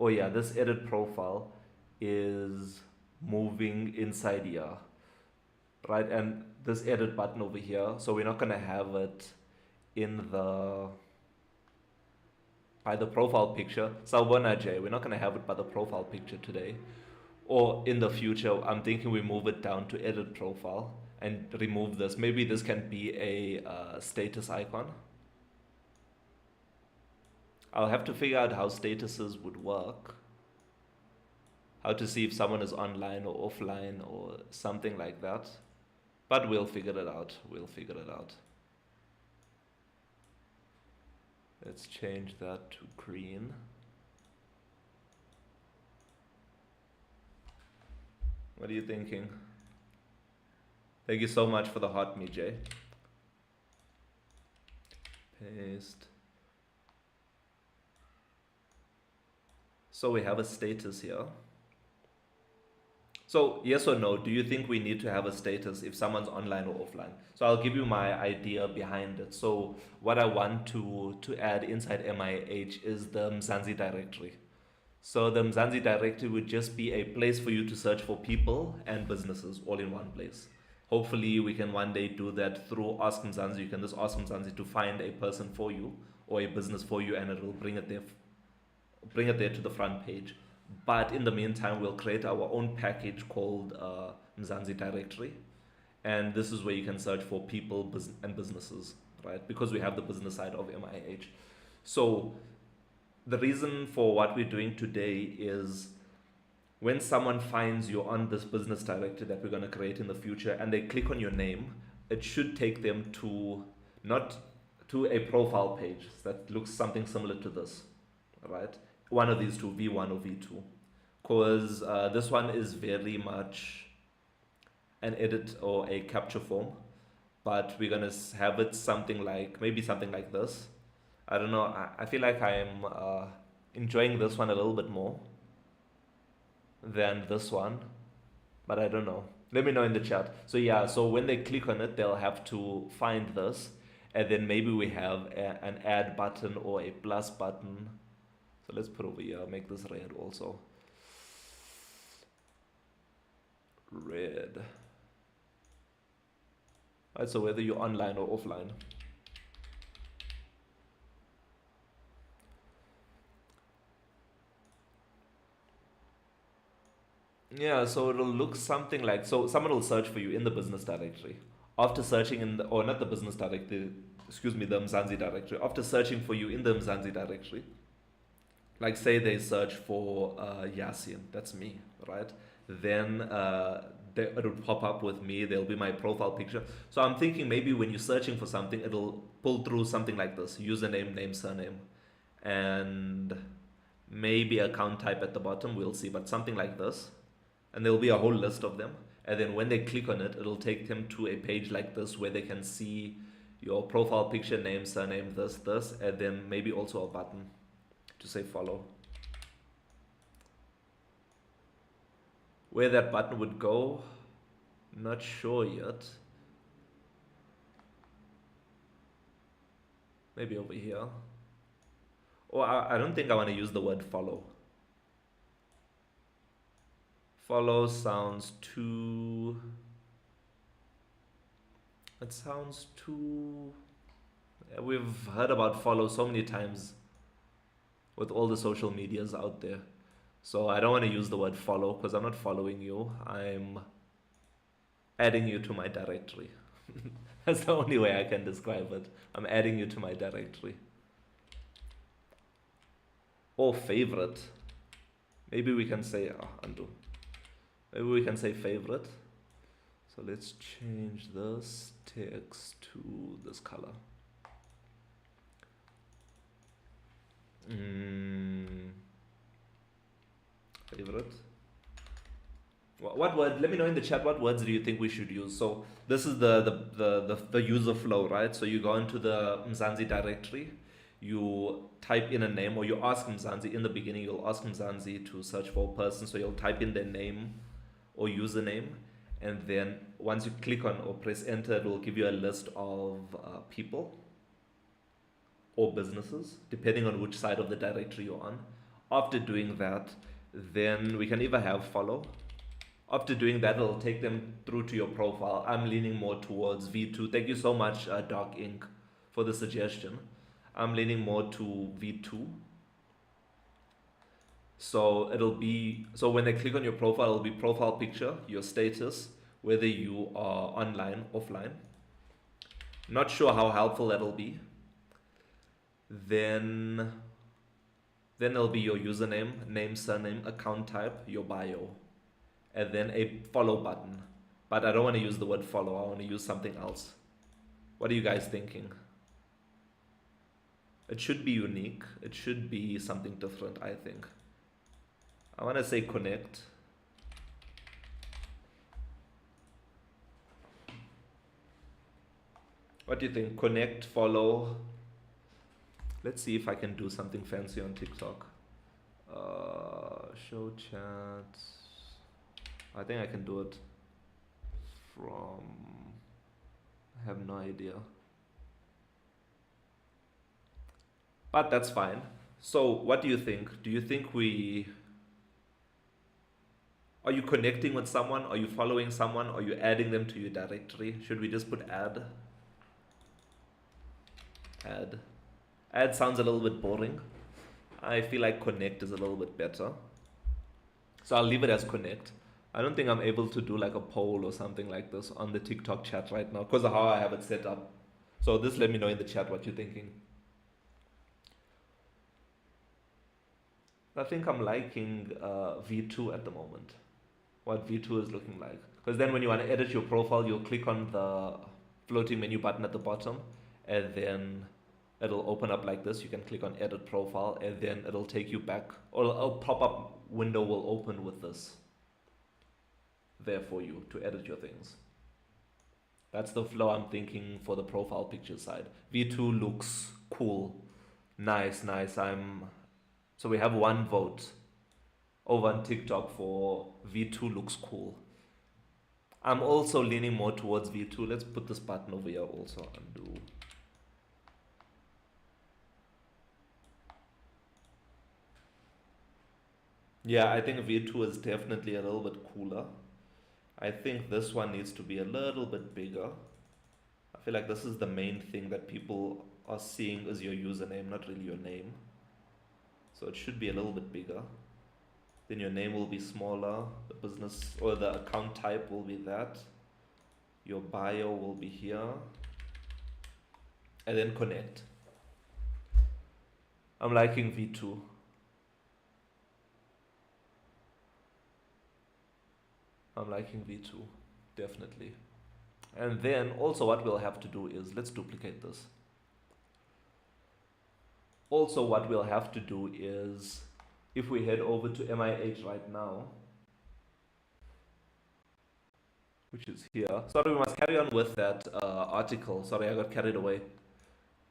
Speaker 1: Oh yeah, this edit profile is moving inside here, right? And this edit button over here, so we're not gonna have it by the profile picture. Sawubona Jay, we're not gonna have it by the profile picture today. Or in the future, I'm thinking we move it down to edit profile. and remove this. Maybe this can be a status icon. I'll have to figure out how statuses would work. How to see if someone is online or offline or something like that. But we'll figure it out. We'll figure it out. Let's change that to green. What are you thinking? Thank you so much for the hot me, Jay. Paste. So we have a status here. So yes or no, do you think we need to have a status if someone's online or offline? So I'll give you my idea behind it. So what I want to add inside MIH is the Mzansi directory. So the Mzansi directory would just be a place for you to search for people and businesses all in one place. Hopefully we can one day do that through Ask Mzansi. You can just ask Mzansi to find a person for you or a business for you, and it will bring it there to the front page. But in the meantime, we'll create our own package called Mzansi directory. And this is where you can search for people and businesses, right? Because we have the business side of MIH. So the reason for what we're doing today is when someone finds you on this business directory that we're going to create in the future and they click on your name, it should take them to not to a profile page that looks something similar to this, right? One of these two, V1 or V2, because this one is very much an edit or a capture form, but we're gonna have it maybe something like this. I don't know. I feel like I'm enjoying this one a little bit more than this one, but I don't know. Let me know in the chat. So yeah, so when they click on it, they'll have to find this, and then maybe we have an add button or a plus button. So let's put over here, make this red also. Red. Alright, so whether you're online or offline. Yeah, so it'll look something like, so someone will search for you in the business directory. After searching or not the business directory, excuse me, the Mzansi directory. After searching for you in the Mzansi directory, like say they search for Yasin, that's me, right? Then it would pop up with me, there'll be my profile picture. So I'm thinking maybe when you're searching for something, it'll pull through something like this: username, name, surname, and maybe account type at the bottom, we'll see, but something like this. And there'll be a whole list of them. And then when they click on it, it'll take them to a page like this where they can see your profile picture, name, surname, this, and then maybe also a button to say follow. Where that button would go, not sure yet. Maybe over here. Or I don't think I want to use the word follow. Follow sounds too... It sounds too... We've heard about follow so many times with all the social medias out there. So I don't want to use the word follow because I'm not following you. I'm adding you to my directory. That's the only way I can describe it. I'm adding you to my directory. Or favorite. Maybe we can say, undo. Maybe we can say favorite. So let's change this text to this color. Favorite. What word? Let me know in the chat. What words do you think we should use? So this is the user flow, right? So you go into the Mzansi directory, you type in a name, or you ask Mzansi in the beginning. You'll ask Mzansi to search for a person. So you'll type in their name or username, and then once you click on or press enter, it will give you a list of people or businesses, depending on which side of the directory you're on. After doing that, then we can either have follow. After doing that, it'll take them through to your profile. I'm leaning more towards V2. Thank you so much, Dark Ink, for the suggestion. I'm leaning more to V2. So it'll be, so when they click on your profile, it'll be profile picture, your status, whether you are online, offline. Not sure how helpful that'll be. Then it'll be your username, name, surname, account type, your bio, and then a follow button. But I don't want to use the word follow, I want to use something else. What are you guys thinking? It should be unique. It should be something different, I think. I want to say connect. What do you think? Connect, follow. Let's see if I can do something fancy on TikTok. Show chat. I think I can do it from... I have no idea. But that's fine. So what do you think? Do you think are you connecting with someone? Are you following someone? Are you adding them to your directory? Should we just put add? Add. Add sounds a little bit boring. I feel like connect is a little bit better. So I'll leave it as connect. I don't think I'm able to do like a poll or something like this on the TikTok chat right now because of how I have it set up. So just let me know in the chat what you're thinking. I think I'm liking V2 at the moment. What V2 is looking like. Because then when you want to edit your profile, you'll click on the floating menu button at the bottom and then it'll open up like this. You can click on edit profile and then it'll take you back, or a pop-up window will open with this there for you to edit your things. That's the flow I'm thinking for the profile picture side. V2 looks cool. Nice. So we have one vote over on TikTok for V2 looks cool. I'm also leaning more towards V2. Let's put this button over here also. Undo. Yeah, I think V2 is definitely a little bit cooler. I think this one needs to be a little bit bigger. I feel like this is the main thing that people are seeing as your username, not really your name. So it should be a little bit bigger. Then your name will be smaller. The business or the account type will be that. Your bio will be here. And then connect. I'm liking V2. I'm liking V2, definitely. And then also what we'll have to do is, let's duplicate this. Also what we'll have to do is, if we head over to MIH right now, which is here. Sorry, we must carry on with that article. Sorry, I got carried away.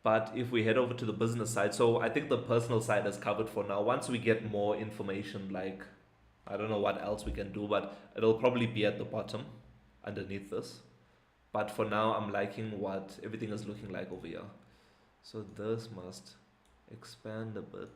Speaker 1: But if we head over to the business side, so I think the personal side is covered for now. Once we get more information, like, I don't know what else we can do, but it'll probably be at the bottom underneath this. But for now, I'm liking what everything is looking like over here. So this must expand a bit.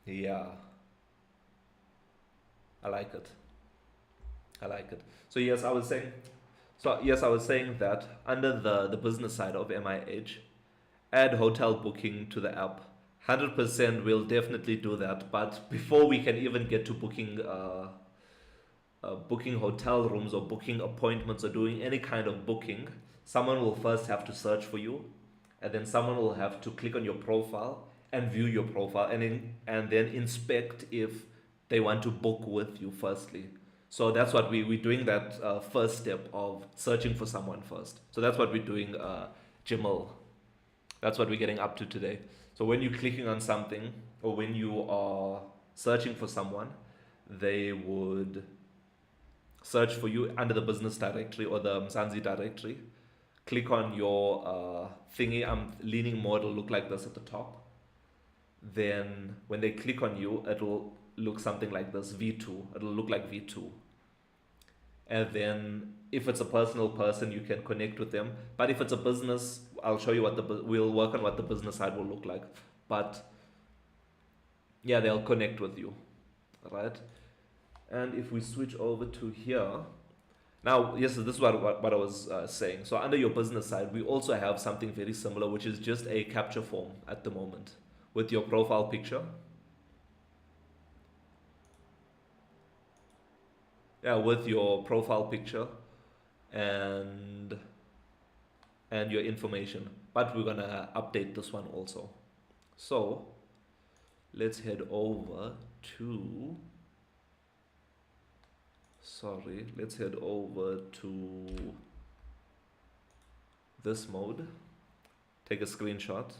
Speaker 1: Yeah. I like it. I like it. So yes, I was saying that under the business side of MIH, add hotel booking to the app. 100% we'll definitely do that. But before we can even get to booking hotel rooms or booking appointments or doing any kind of booking, someone will first have to search for you, and then someone will have to click on your profile and view your profile and then inspect if they want to book with you firstly. So that's what we're doing, that first step of searching for someone first. So that's what we're doing, Jamal. That's what we're getting up to today. So when you're clicking on something or when you are searching for someone, they would search for you under the business directory or the Mzansi directory. Click on your thingy. I'm leaning more, it'll look like this at the top. Then when they click on you, it'll look something like this, V2. It'll look like V2. And then if it's a personal person, you can connect with them. But if it's a business, I'll show you we'll work on what the business side will look like. But yeah, they'll connect with you, right? And if we switch over to here, Now, yes, this is what I was saying. So under your business side, we also have something very similar, which is just a capture form at the moment with your profile picture. Yeah, with your profile picture and your information. But we're gonna update this one also. So let's head over to, sorry, let's head over to this mode. Take a screenshot.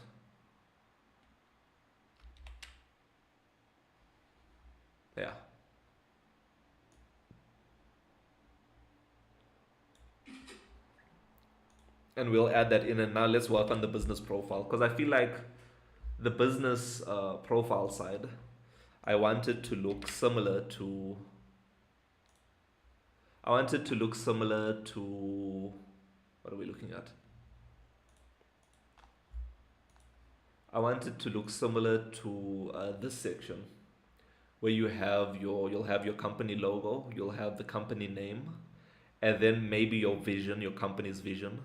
Speaker 1: Yeah. And we'll add that in, and now let's work on the business profile, because I feel like the business profile side, I want it to look similar to, what are we looking at? I want it to look similar to this section where you'll have your company logo, you'll have the company name, and then maybe your vision, your company's vision,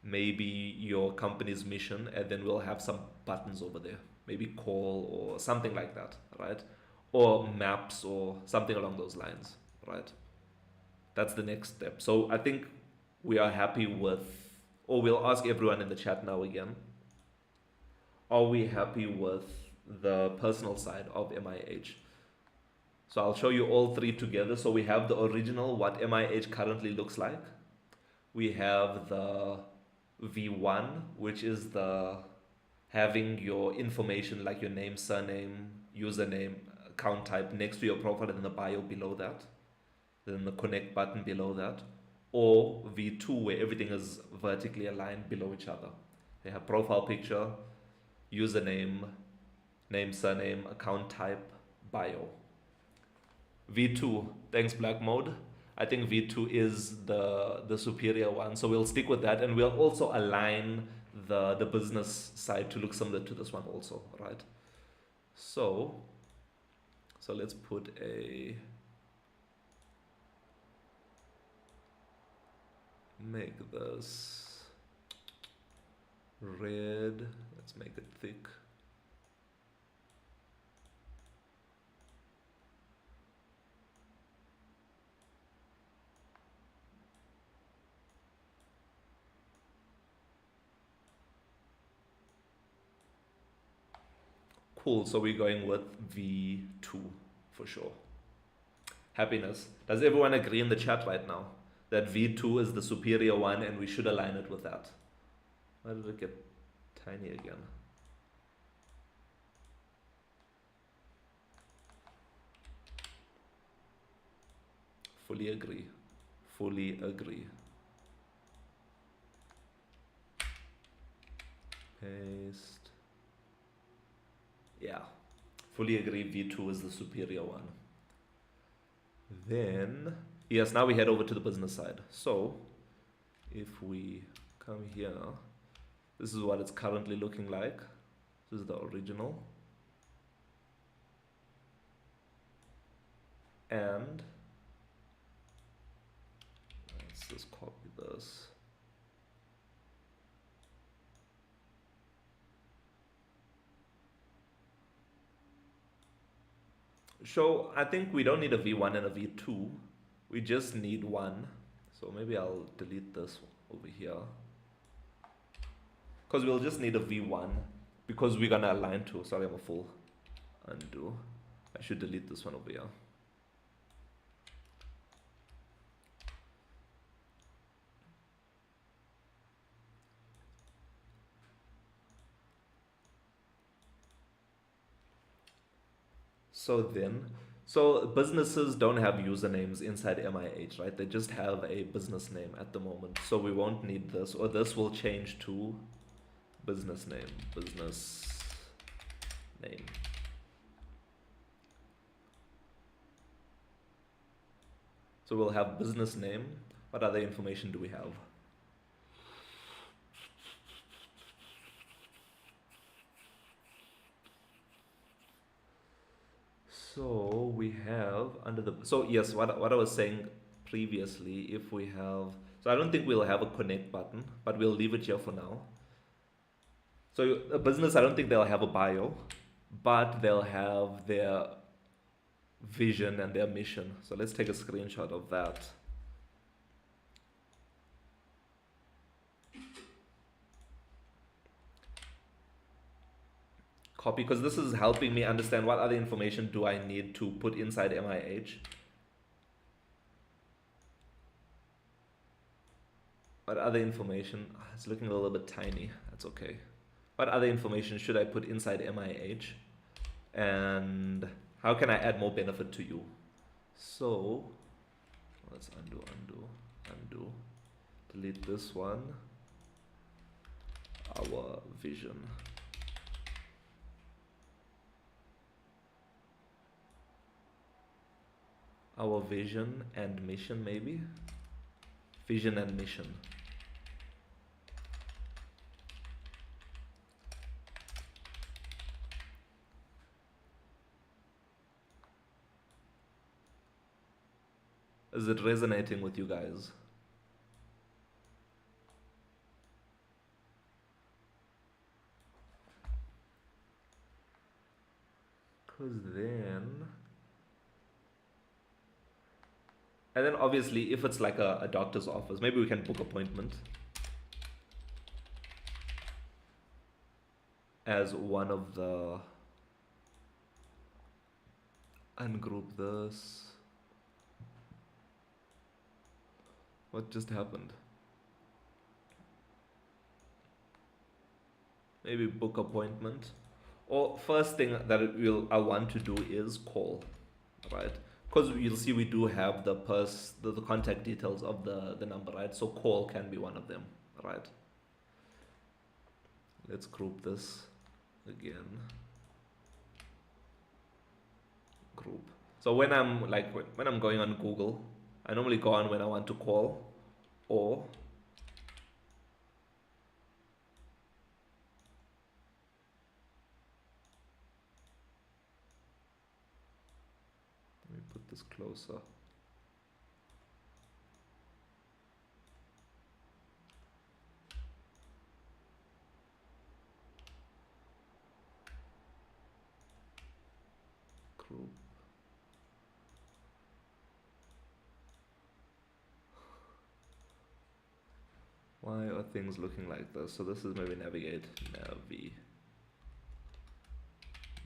Speaker 1: maybe your company's mission, and then we'll have some buttons over there, maybe call or something like that, right? Or maps or something along those lines, right? That's the next step. So I think we are happy with, or we'll ask everyone in the chat now again, are we happy with the personal side of MIH? So I'll show you all three together. So we have the original, what MIH currently looks like. We have the V1, which is the having your information like your name, surname, username, account type next to your profile, and then the bio below that, then the connect button below that, or V2 where everything is vertically aligned below each other. They have profile picture, username, name, surname, account type, bio. V2, thanks Black Mode. I think V2 is the superior one. So we'll stick with that, and we'll also align the business side to look similar to this one also, right? So let's put make this red, let's make it thick. Cool, so we're going with V2 for sure. Happiness. Does everyone agree in the chat right now that V2 is the superior one and we should align it with that? Why did it get tiny again? Fully agree. Fully agree. Paste. Yeah, fully agree. V2 is the superior one. Then, yes, now we head over to the business side. So, if we come here, this is what it's currently looking like. This is the original. And let's just copy this. So I think we don't need a V1 and a V2. We just need one. So maybe I'll delete this over here, because we'll just need a V1 because we're gonna align to. Sorry, I'm a full undo. I should delete this one over here. So businesses don't have usernames inside MIH, right? They just have a business name at the moment. So we won't need this, or this will change to business name, business name. So we'll have business name. What other information do we have? So we have under the, so yes, what I was saying previously, if we have, so I don't think we'll have a connect button, but we'll leave it here for now. So a business, I don't think they'll have a bio, but they'll have their vision and their mission. So let's take a screenshot of that. Copy, because this is helping me understand what other information do I need to put inside MIH. What other information, it's looking a little bit tiny, that's okay. What other information should I put inside MIH? And how can I add more benefit to you? So let's undo, delete this one, our vision. Our vision and mission, maybe? Vision and mission. Is it resonating with you guys? Because then... And then obviously, if it's like a doctor's office, maybe we can book appointment as one of the... Ungroup this. What just happened? Maybe book appointment. Or first thing that I want to do is call, right? Because you'll see we do have the contact details of the number, right? So call can be one of them, right? Let's group this again. Group. So when I'm going on Google, I normally go on when I want to call, or let me put this closer. Group. Why are things looking like this? So this is maybe navigate,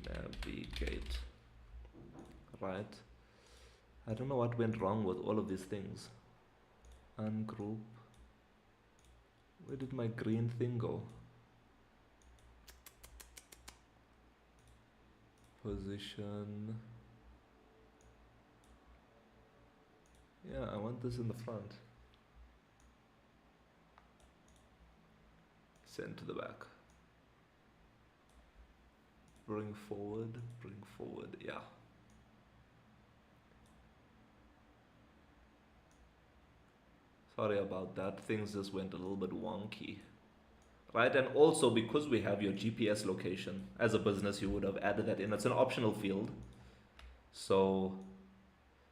Speaker 1: navigate, right? I don't know what went wrong with all of these things. Ungroup. Where did my green thing go? Position. Yeah, I want this in the front. Send to the back. Bring forward, yeah. Sorry about that, things just went a little bit wonky. Right, and also because we have your GPS location, as a business you would have added that in. It's an optional field. So,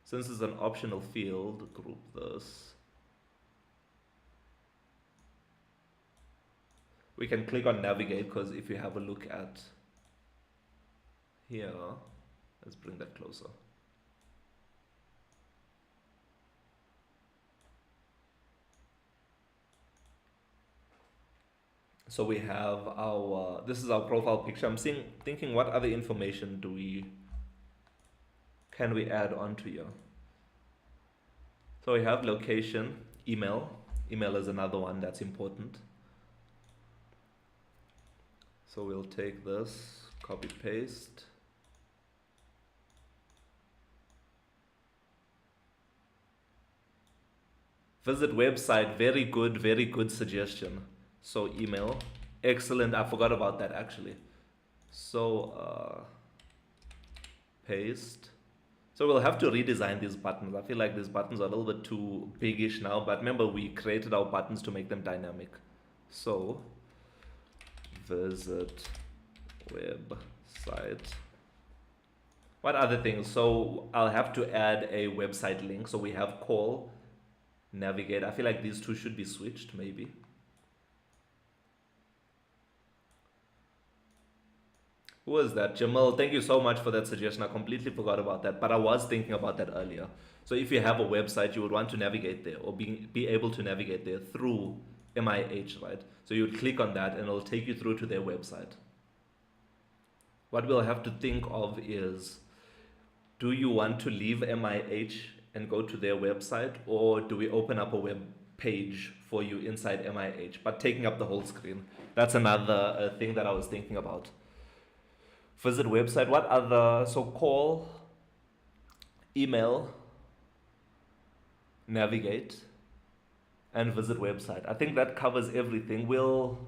Speaker 1: since it's an optional field, group this. We can click on navigate, because if you have a look at here, let's bring that closer. So we have our, this is our profile picture. I'm thinking what other information can we add onto here? So we have location, email. Email is another one that's important. So we'll take this, copy paste. Visit website, very good suggestion. So email, excellent, I forgot about that actually. So paste. So we'll have to redesign these buttons. I feel like these buttons are a little bit too biggish now, but remember we created our buttons to make them dynamic. So visit website. What other things? So I'll have to add a website link. So we have call, navigate. I feel like these two should be switched, maybe. Who was that? Jamal, thank you so much for that suggestion. I completely forgot about that, but I was thinking about that earlier. So if you have a website, you would want to navigate there or be able to navigate there through MIH, right? So you would click on that and it'll take you through to their website. What we'll have to think of is, do you want to leave MIH and go to their website, or do we open up a web page for you inside MIH, but taking up the whole screen? That's another thing that I was thinking about. Visit website. What other? So call, email, navigate, and visit website. I think that covers everything. We'll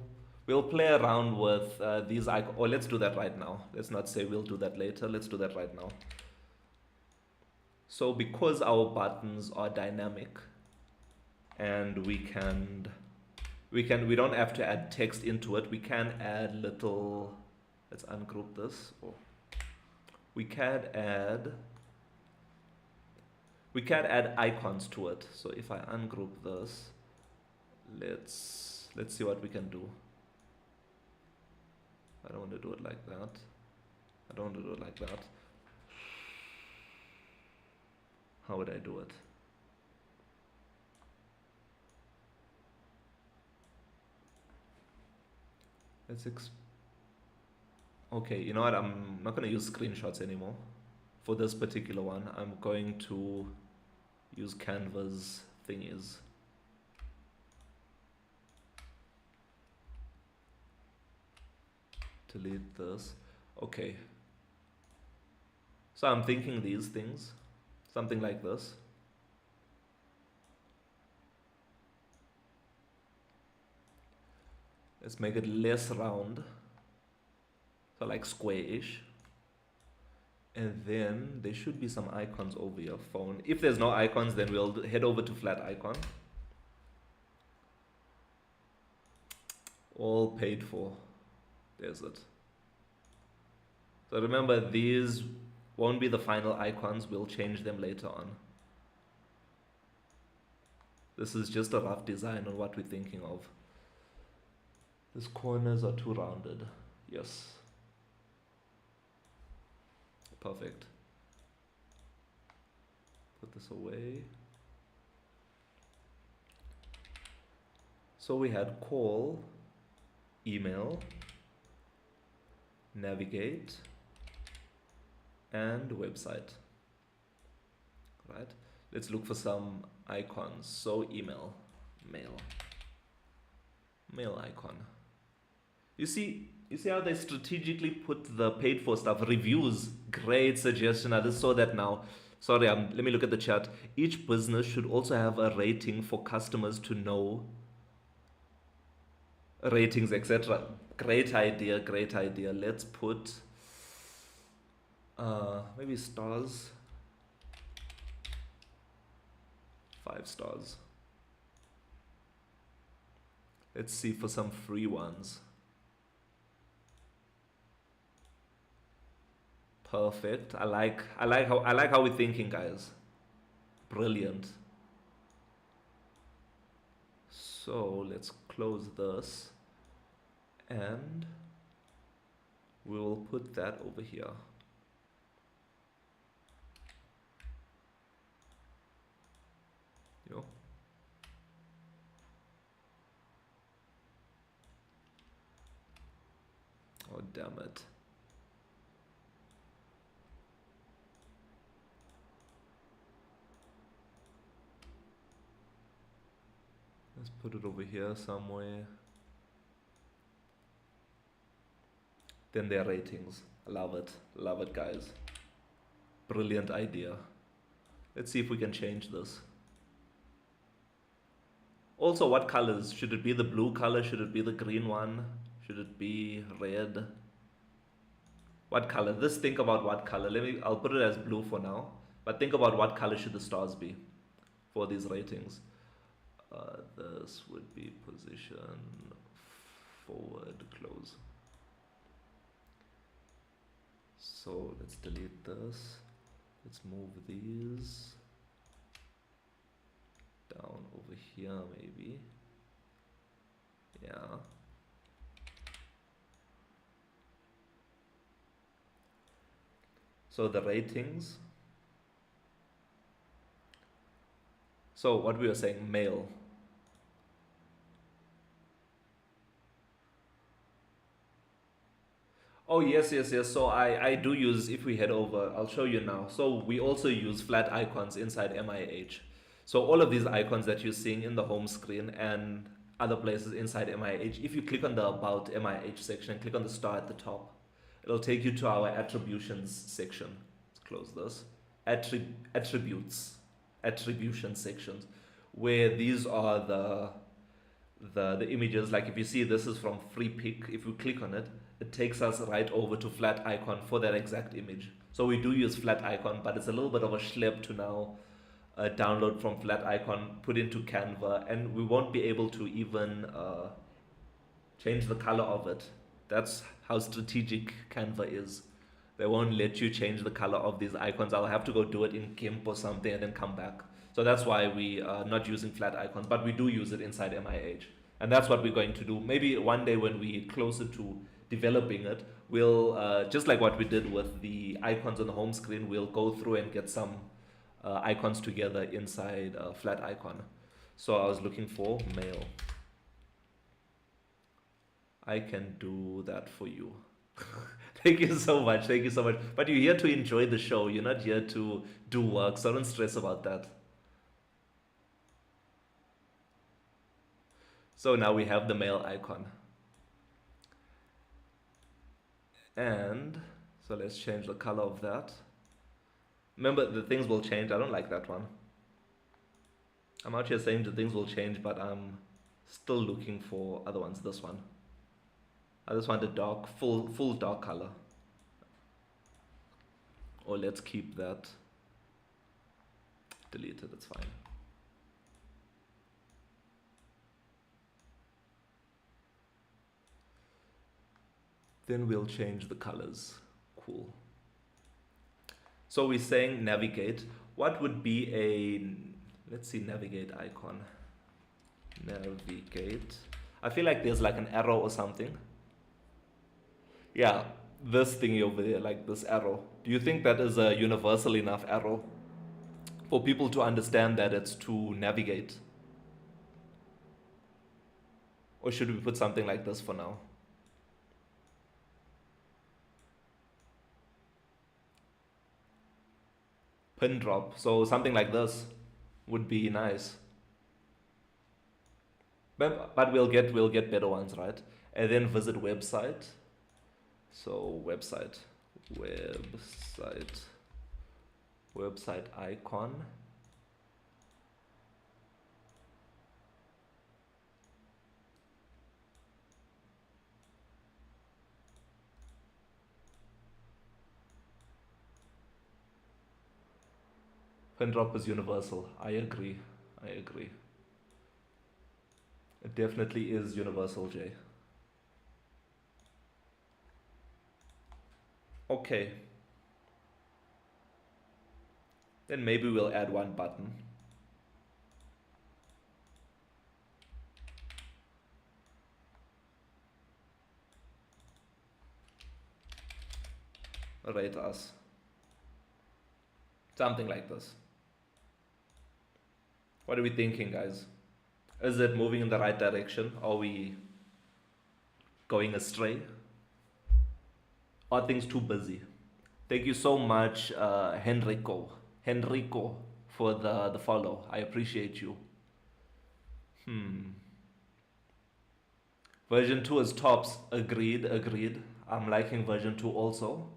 Speaker 1: play around with these icons. Or let's do that right now. Let's not say we'll do that later. Let's do that right now. So because our buttons are dynamic, and we don't have to add text into it. We can add little. Let's ungroup this. We can add icons to it. So if I ungroup this, let's see what we can do. I don't want to do it like that. I don't want to do it like that. How would I do it? Okay, you know what? I'm not going to use screenshots anymore. For this particular one, I'm going to use Canva's thingies. Delete this. Okay. So I'm thinking these things. Something like this. Let's make it less round. So like square-ish. And then there should be some icons over your phone. If there's no icons, then we'll head over to flat icon. All paid for. There's it. So remember, these won't be the final icons. We'll change them later on. This is just a rough design on what we're thinking of. These corners are too rounded. Yes. Perfect. Put this away. So we had call, email, navigate, and website. Right? Let's look for some icons. So email, mail icon. You see how they strategically put the paid for stuff. Reviews, great suggestion. I just saw that now. Sorry, let me look at the chat. Each business should also have a rating for customers to know ratings, etc. Great idea, great idea. Let's put maybe stars. 5 stars. Let's see for some free ones. Perfect. I like how we're thinking, guys. Brilliant. So let's close this and we will put that over here. Yo. Oh, damn it. Let's put it over here somewhere. Then their ratings. Love it, guys. Brilliant idea. Let's see if we can change this. Also, what colors? Should it be the blue color? Should it be the green one? Should it be red? What color? Just think about what color. I'll put it as blue for now. But think about what color should the stars be for these ratings. This would be position, forward, close. So let's delete this. Let's move these. down over here maybe. Yeah. So the ratings. So what we were saying, male. Oh yes, yes, yes. So I do use, if we head over, I'll show you now. So we also use flat icons inside MIH. So all of these icons that you're seeing in the home screen and other places inside MIH, if you click on the About MIH section, click on the star at the top, it'll take you to our attributions section. Let's close this. Attributes, attribution sections, where these are the images. Like if you see this is from free pick, if we click on it, it takes us right over to flat icon for that exact image. So we do use flat icon, but it's a little bit of a schlep to now download from flat icon, put into Canva, and we won't be able to even change the color of it. That's how strategic Canva is. They won't let you change the color of these icons. I'll have to go do it in GIMP or something and then come back. So that's why we are not using flat icons, but we do use it inside MIH. And that's what we're going to do. Maybe one day when we closer to developing it, we'll, just like what we did with the icons on the home screen, we'll go through and get some icons together inside flat icon. So I was looking for male. I can do that for you. Thank you so much. Thank you so much. But you're here to enjoy the show. You're not here to do work. So don't stress about that. So now we have the male icon. And so let's change the color of that. Remember, the things will change. I don't like that one. I'm out here saying the things will change, but I'm still looking for other ones. This one. I just want a dark, full dark color. Or let's keep that. Delete it, it's fine. Then we'll change the colors. Cool. So we're saying navigate. What would be a, let's see, navigate icon. Navigate. I feel like there's like an arrow or something. Yeah, this thingy over there, like this arrow. Do you think that is a universal enough arrow for people to understand that it's to navigate? Or should we put something like this for now? Pin drop. So something like this would be nice. But we'll get better ones, right? And then visit website. So website icon. Pin drop is universal. I agree. It definitely is universal, Jay. Okay. Then maybe we'll add one button. Rate us. Something like this. What are we thinking, guys? Is it moving in the right direction? Are we going astray? Are things too busy? Thank you so much, Henrico, for the follow. I appreciate you. Version 2 is tops. Agreed. I'm liking version 2 also.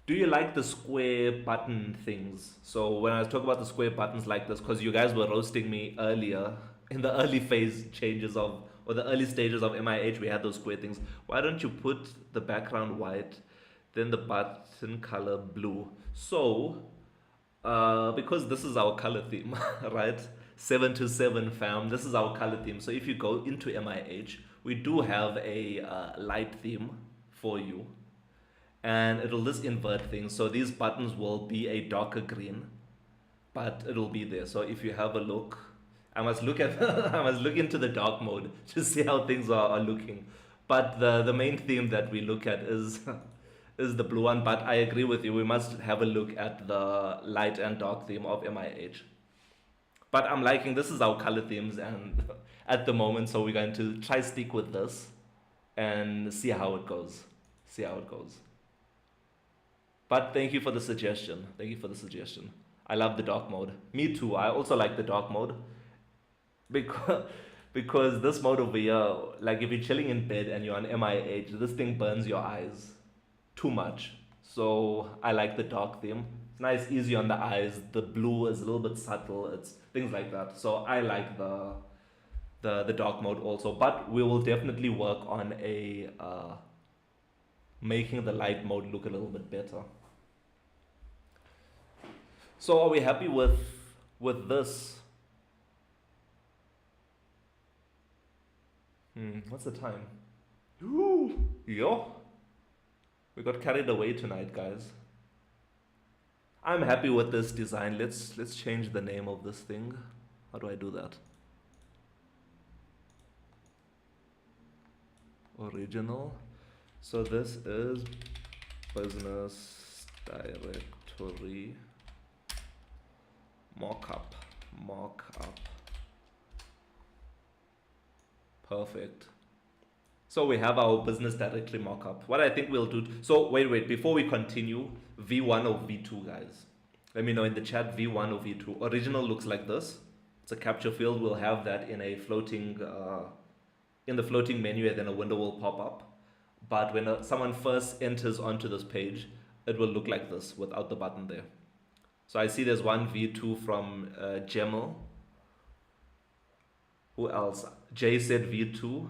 Speaker 1: Do you like the square button things? So when I talk about the square buttons like this, because you guys were roasting me earlier in the early phase changes of, or the early stages of MIH, we had those square things. Why don't you put the background white, then the button color blue? So, because this is our color theme, right? 7 to 7 fam, this is our color theme. So if you go into MIH, we do have a light theme for you. And it'll just invert things. So these buttons will be a darker green, but it'll be there. So if you have a look, I must look at I must look into the dark mode to see how things are looking. But the main theme that we look at is is the blue one. But I agree with you. We must have a look at the light and dark theme of MIH. But I'm liking this is our color themes and at the moment, so we're going to try stick with this and see how it goes. See how it goes. But thank you for the suggestion. Thank you for the suggestion. I love the dark mode. Me too. I also like the dark mode because because this mode over here, like if you're chilling in bed and you're on MIH, this thing burns your eyes too much. So I like the dark theme. It's nice, easy on the eyes. The blue is a little bit subtle. It's things like that. So I like the dark mode also. But we will definitely work on a making the light mode look a little bit better. So are we happy with this? What's the time? Ooh, yo, we got carried away tonight, guys. I'm happy with this design. Let's change the name of this thing. How do I do that? Original. So this is business directory mockup. Perfect. So we have our business directory mockup. What I think we'll do. So wait. Before we continue, V1 or V2, guys. Let me know in the chat. V1 or V2. Original looks like this. It's a capture field. We'll have that in a floating, in the floating menu, and then a window will pop up. But when someone first enters onto this page, it will look like this without the button there. So I see there's one V2 from Gemel. Who else? Jay said V2.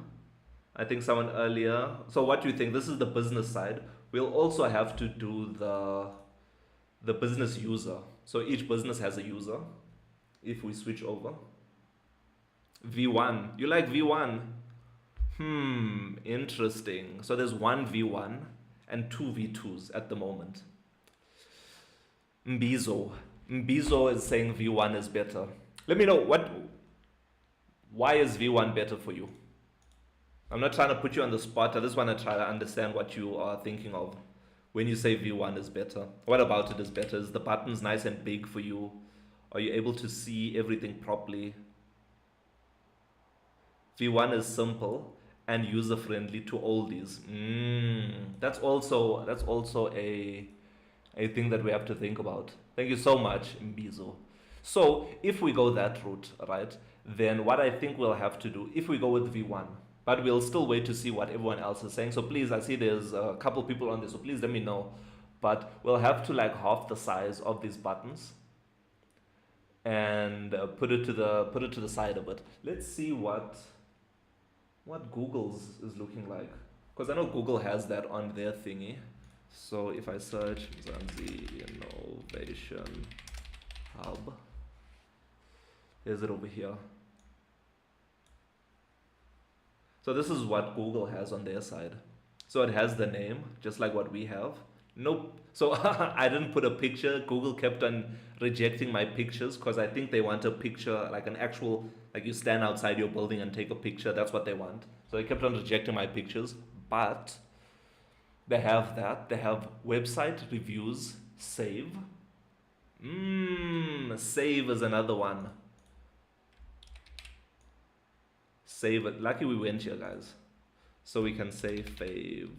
Speaker 1: I think someone earlier. So what do you think? This is the business side. We'll also have to do the business user. So each business has a user. If we switch over. V1. You like V1? Interesting. So there's one V1 and two V2s at the moment. Mbizo is saying V1 is better. Let me know why is V1 better for you? I'm not trying to put you on the spot. I just want to try to understand what you are thinking of when you say V1 is better. What about it is better? Is the buttons nice and big for you? Are you able to see everything properly? V1 is simple and user friendly to oldies. That's also a thing that we have to think about. Thank you so much, Mbizo. So if we go that route, right, then what I think we'll have to do, if we go with V1, but we'll still wait to see what everyone else is saying. So please, I see there's a couple people on this, so please let me know. But we'll have to like half the size of these buttons and put it to the side a bit. Let's see what Google's is looking like, because I know Google has that on their thingy. So if I search Mzansi Innovation Hub, there's it over here. So this is what Google has on their side. So it has the name, just like what we have. Nope. So I didn't put a picture. Google kept on rejecting my pictures because I think they want a picture, like an actual, like you stand outside your building and take a picture. That's what they want. So they kept on rejecting my pictures. But they have that. They have website reviews, save. Save is another one. Save it. Lucky we went here, guys. So we can say favorite.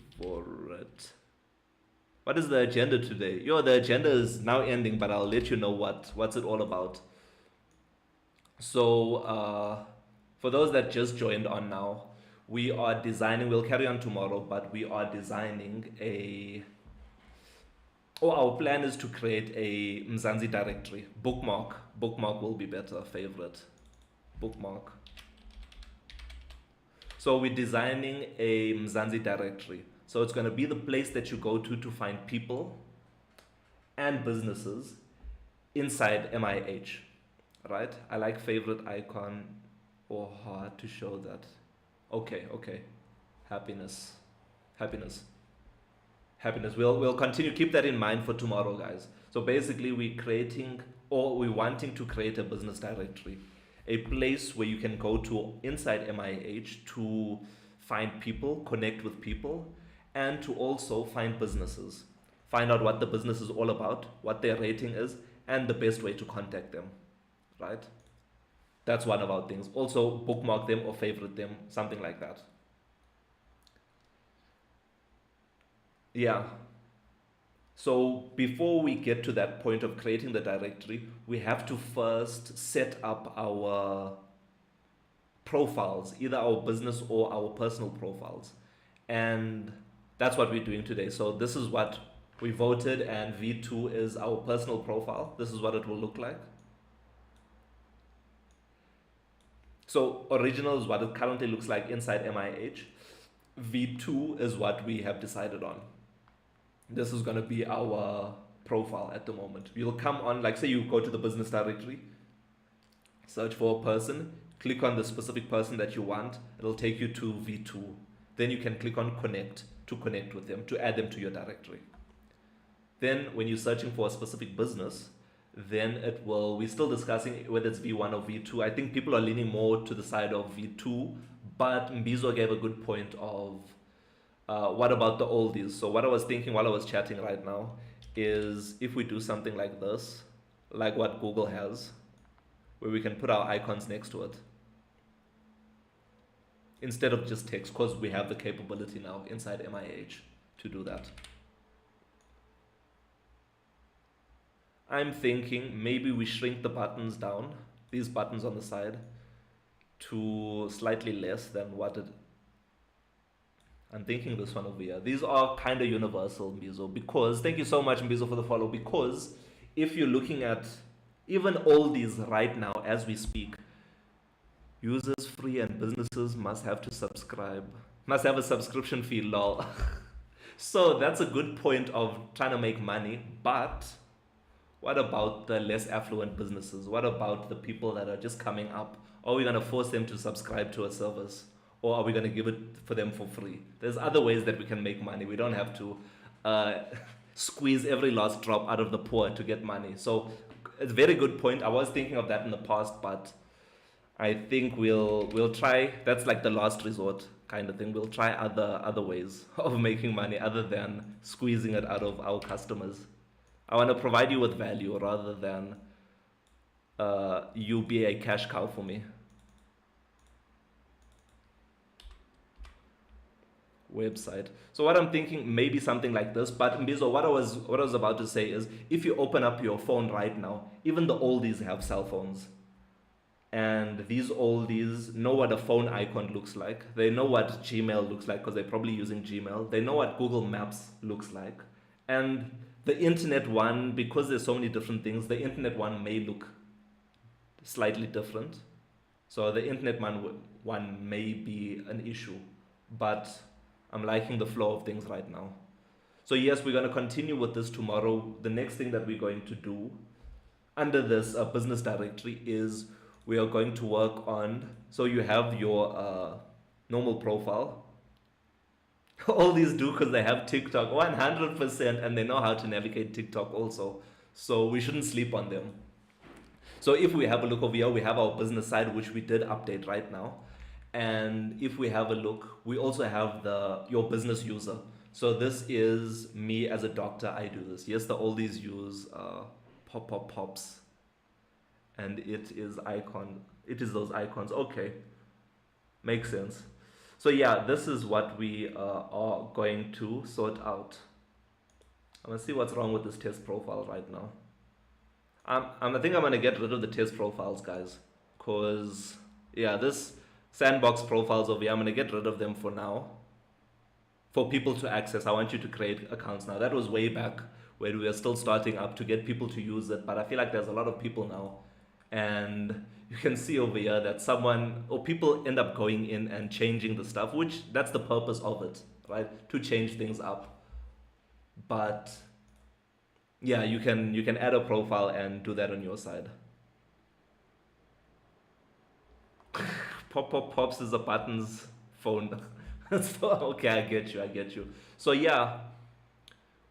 Speaker 1: What is the agenda today? The agenda is now ending, but I'll let you know what's it all about. So for those that just joined on now, we are designing, we'll carry on tomorrow, but we are designing our plan is to create a Mzansi directory. Bookmark will be better, favorite. Bookmark. So we're designing a Mzansi directory. So it's going to be the place that you go to find people and businesses inside MIH, right? I like favorite icon or heart to show that. Okay. Happiness. We'll continue. Keep that in mind for tomorrow, guys. So basically we're wanting to create a business directory. a place where you can go to inside MIH to find people, connect with people, and to also find businesses. Find out what the business is all about, what their rating is, and the best way to contact them, right? That's one of our things. Also, bookmark them or favorite them, something like that. Yeah. So before we get to that point of creating the directory, we have to first set up our profiles, either our business or our personal profiles. And that's what we're doing today. So this is what we voted, and V2 is our personal profile. This is what it will look like. So original is what it currently looks like inside MIH. V2 is what we have decided on. This is going to be our profile at the moment. You'll come on, like say you go to the business directory, search for a person, click on the specific person that you want. It'll take you to V2. Then you can click on connect to connect with them, to add them to your directory. Then when you're searching for a specific business, then it will, we're still discussing whether it's V1 or V2. I think people are leaning more to the side of V2, but Mbizo gave a good point of what about the oldies? So what I was thinking while I was chatting right now is if we do something like this, like what Google has, where we can put our icons next to it, instead of just text, because we have the capability now inside MIH to do that. I'm thinking maybe we shrink the buttons down, these buttons on the side, to slightly less than what it. I'm thinking this one over here. These are kind of universal, Mbizo, because, thank you so much, Mbizo, for the follow, because if you're looking at even all these right now as we speak, users free and businesses must have to subscribe, must have a subscription fee, lol. So that's a good point of trying to make money, but what about the less affluent businesses? What about the people that are just coming up? Are we going to force them to subscribe to a service? Or are we going to give it for them for free? There's other ways that we can make money. We don't have to squeeze every last drop out of the poor to get money. So it's a very good point. I was thinking of that in the past, but I think we'll try. That's like the last resort kind of thing. We'll try other ways of making money other than squeezing it out of our customers. I want to provide you with value rather than you be a cash cow for me. Website. So what I'm thinking, maybe something like this, but Mbizo, what I was about to say is, if you open up your phone right now, even the oldies have cell phones. And these oldies know what a phone icon looks like. They know what Gmail looks like because they're probably using Gmail. They know what Google Maps looks like. And the internet one, because there's so many different things, the internet one may look slightly different. So the internet one may be an issue, but I'm liking the flow of things right now. So yes, we're going to continue with this tomorrow. The next thing that we're going to do under this business directory is we are going to work on, so you have your normal profile. All these do because they have TikTok 100%, and they know how to navigate TikTok also. So we shouldn't sleep on them. So if we have a look over here, we have our business side, which we did update right now. And if we have a look, we also have your business user. So this is me as a doctor. I do this. Yes, the oldies use pops, and it is those icons. Okay, makes sense. So yeah, this is what we are going to sort out. I'm gonna see what's wrong with this test profile right now. I think I'm gonna get rid of the test profiles, guys, cause yeah, this sandbox profiles over here, I'm gonna get rid of them for now. For people to access, I want you to create accounts now. That was way back when we were still starting up to get people to use it, but I feel like there's a lot of people now, and you can see over here that someone or people end up going in and changing the stuff, which that's the purpose of it, right? To change things up. But yeah, you can add a profile and do that on your side. Pops is a buttons phone. So, okay, I get you. So yeah,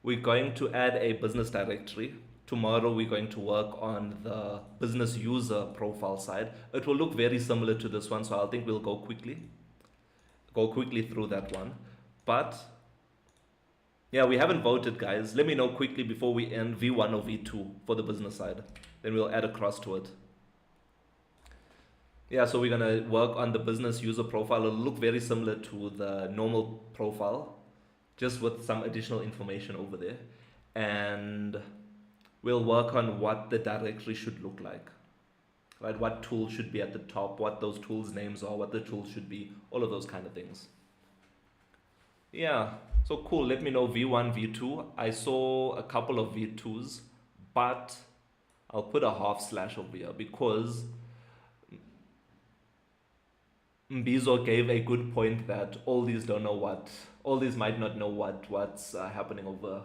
Speaker 1: we're going to add a business directory tomorrow we're going to work on the business user profile side. It will look very similar to this one, so I think we'll go quickly through that one. But yeah, we haven't voted, guys. Let me know quickly before we end V1 or V2 for the business side. Then we'll add a cross to it. Yeah, so we're gonna work on the business user profile. It'll look very similar to the normal profile, just with some additional information over there. And we'll work on what the directory should look like, right? What tools should be at the top, what those tools names are, what the tools should be, all of those kind of things. Yeah, so cool. Let me know V1, V2. I saw a couple of V2s, but I'll put a half slash over here because Mbizo gave a good point that all these might not know what's happening over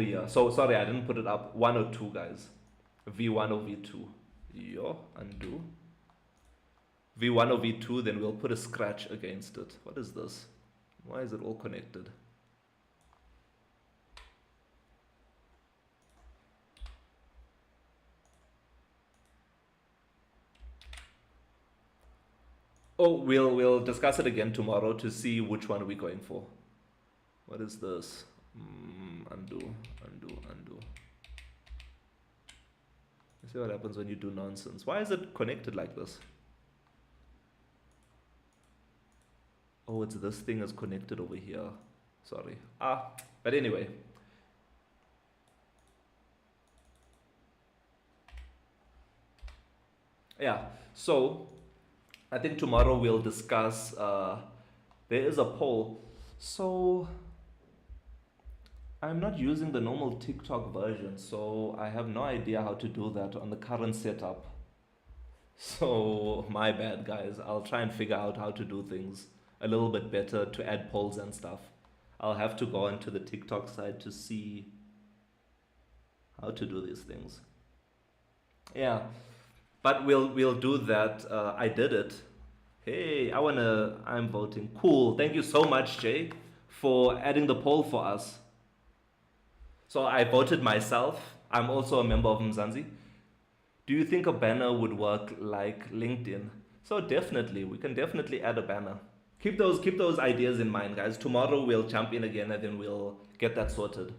Speaker 1: here. So sorry, I didn't put it up. 1 or 2, guys. V1 or V2. Yo, undo. V1 or V2, then we'll put a scratch against it. What is this? Why is it all connected? Oh, we'll discuss it again tomorrow to see which one we're going for. What is this? Undo. Let's see what happens when you do nonsense. Why is it connected like this? Oh, it's this thing is connected over here. Sorry. But anyway. Yeah, so I think tomorrow we'll discuss, there is a poll. So I'm not using the normal TikTok version, so I have no idea how to do that on the current setup. So my bad, guys. I'll try and figure out how to do things a little bit better to add polls and stuff. I'll have to go onto the TikTok side to see how to do these things. Yeah, but we'll do that. I did it. Hey, I'm voting. Cool. Thank you so much, Jay, for adding the poll for us. So I voted myself. I'm also a member of Mzansi. Do you think a banner would work like LinkedIn? So definitely, we can definitely add a banner. Keep those ideas in mind, guys. Tomorrow we'll jump in again and then we'll get that sorted.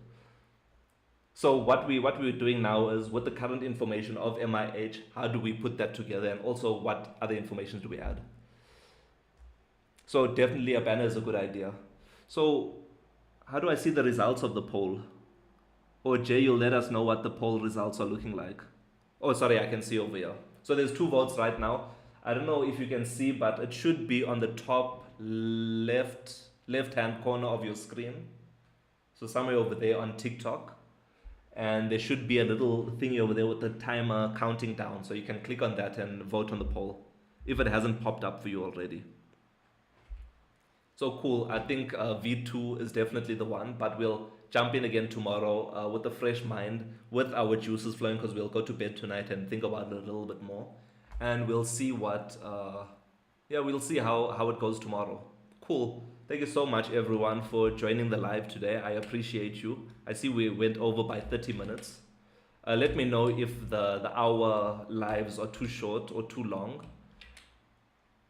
Speaker 1: So what we're doing now is, with the current information of MIH, how do we put that together, and also what other information do we add? So definitely a banner is a good idea. So how do I see the results of the poll? Or Jay, you'll let us know what the poll results are looking like. Oh, sorry, I can see over here. So there's 2 votes right now. I don't know if you can see, but it should be on the top left-hand corner of your screen. So somewhere over there on TikTok. And there should be a little thingy over there with the timer counting down. So you can click on that and vote on the poll if it hasn't popped up for you already. So cool. I think V2 is definitely the one, but we'll jump in again tomorrow with a fresh mind, with our juices flowing, because we'll go to bed tonight and think about it a little bit more. And we'll see we'll see how it goes tomorrow. Cool. Thank you so much, everyone, for joining the live today. I appreciate you. I see we went over by 30 minutes. Let me know if the hour lives are too short or too long.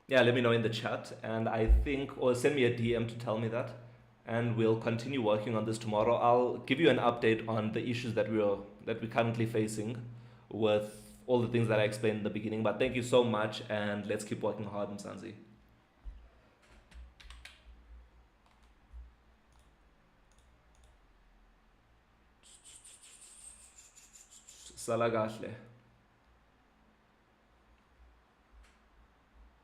Speaker 1: Yeah, let me know in the chat, and I think, or send me a DM to tell me that, and we'll continue working on this tomorrow. I'll give you an update on the issues that we're currently facing with all the things that I explained in the beginning. But thank you so much, and let's keep working hard, Mzansi. Salagahle.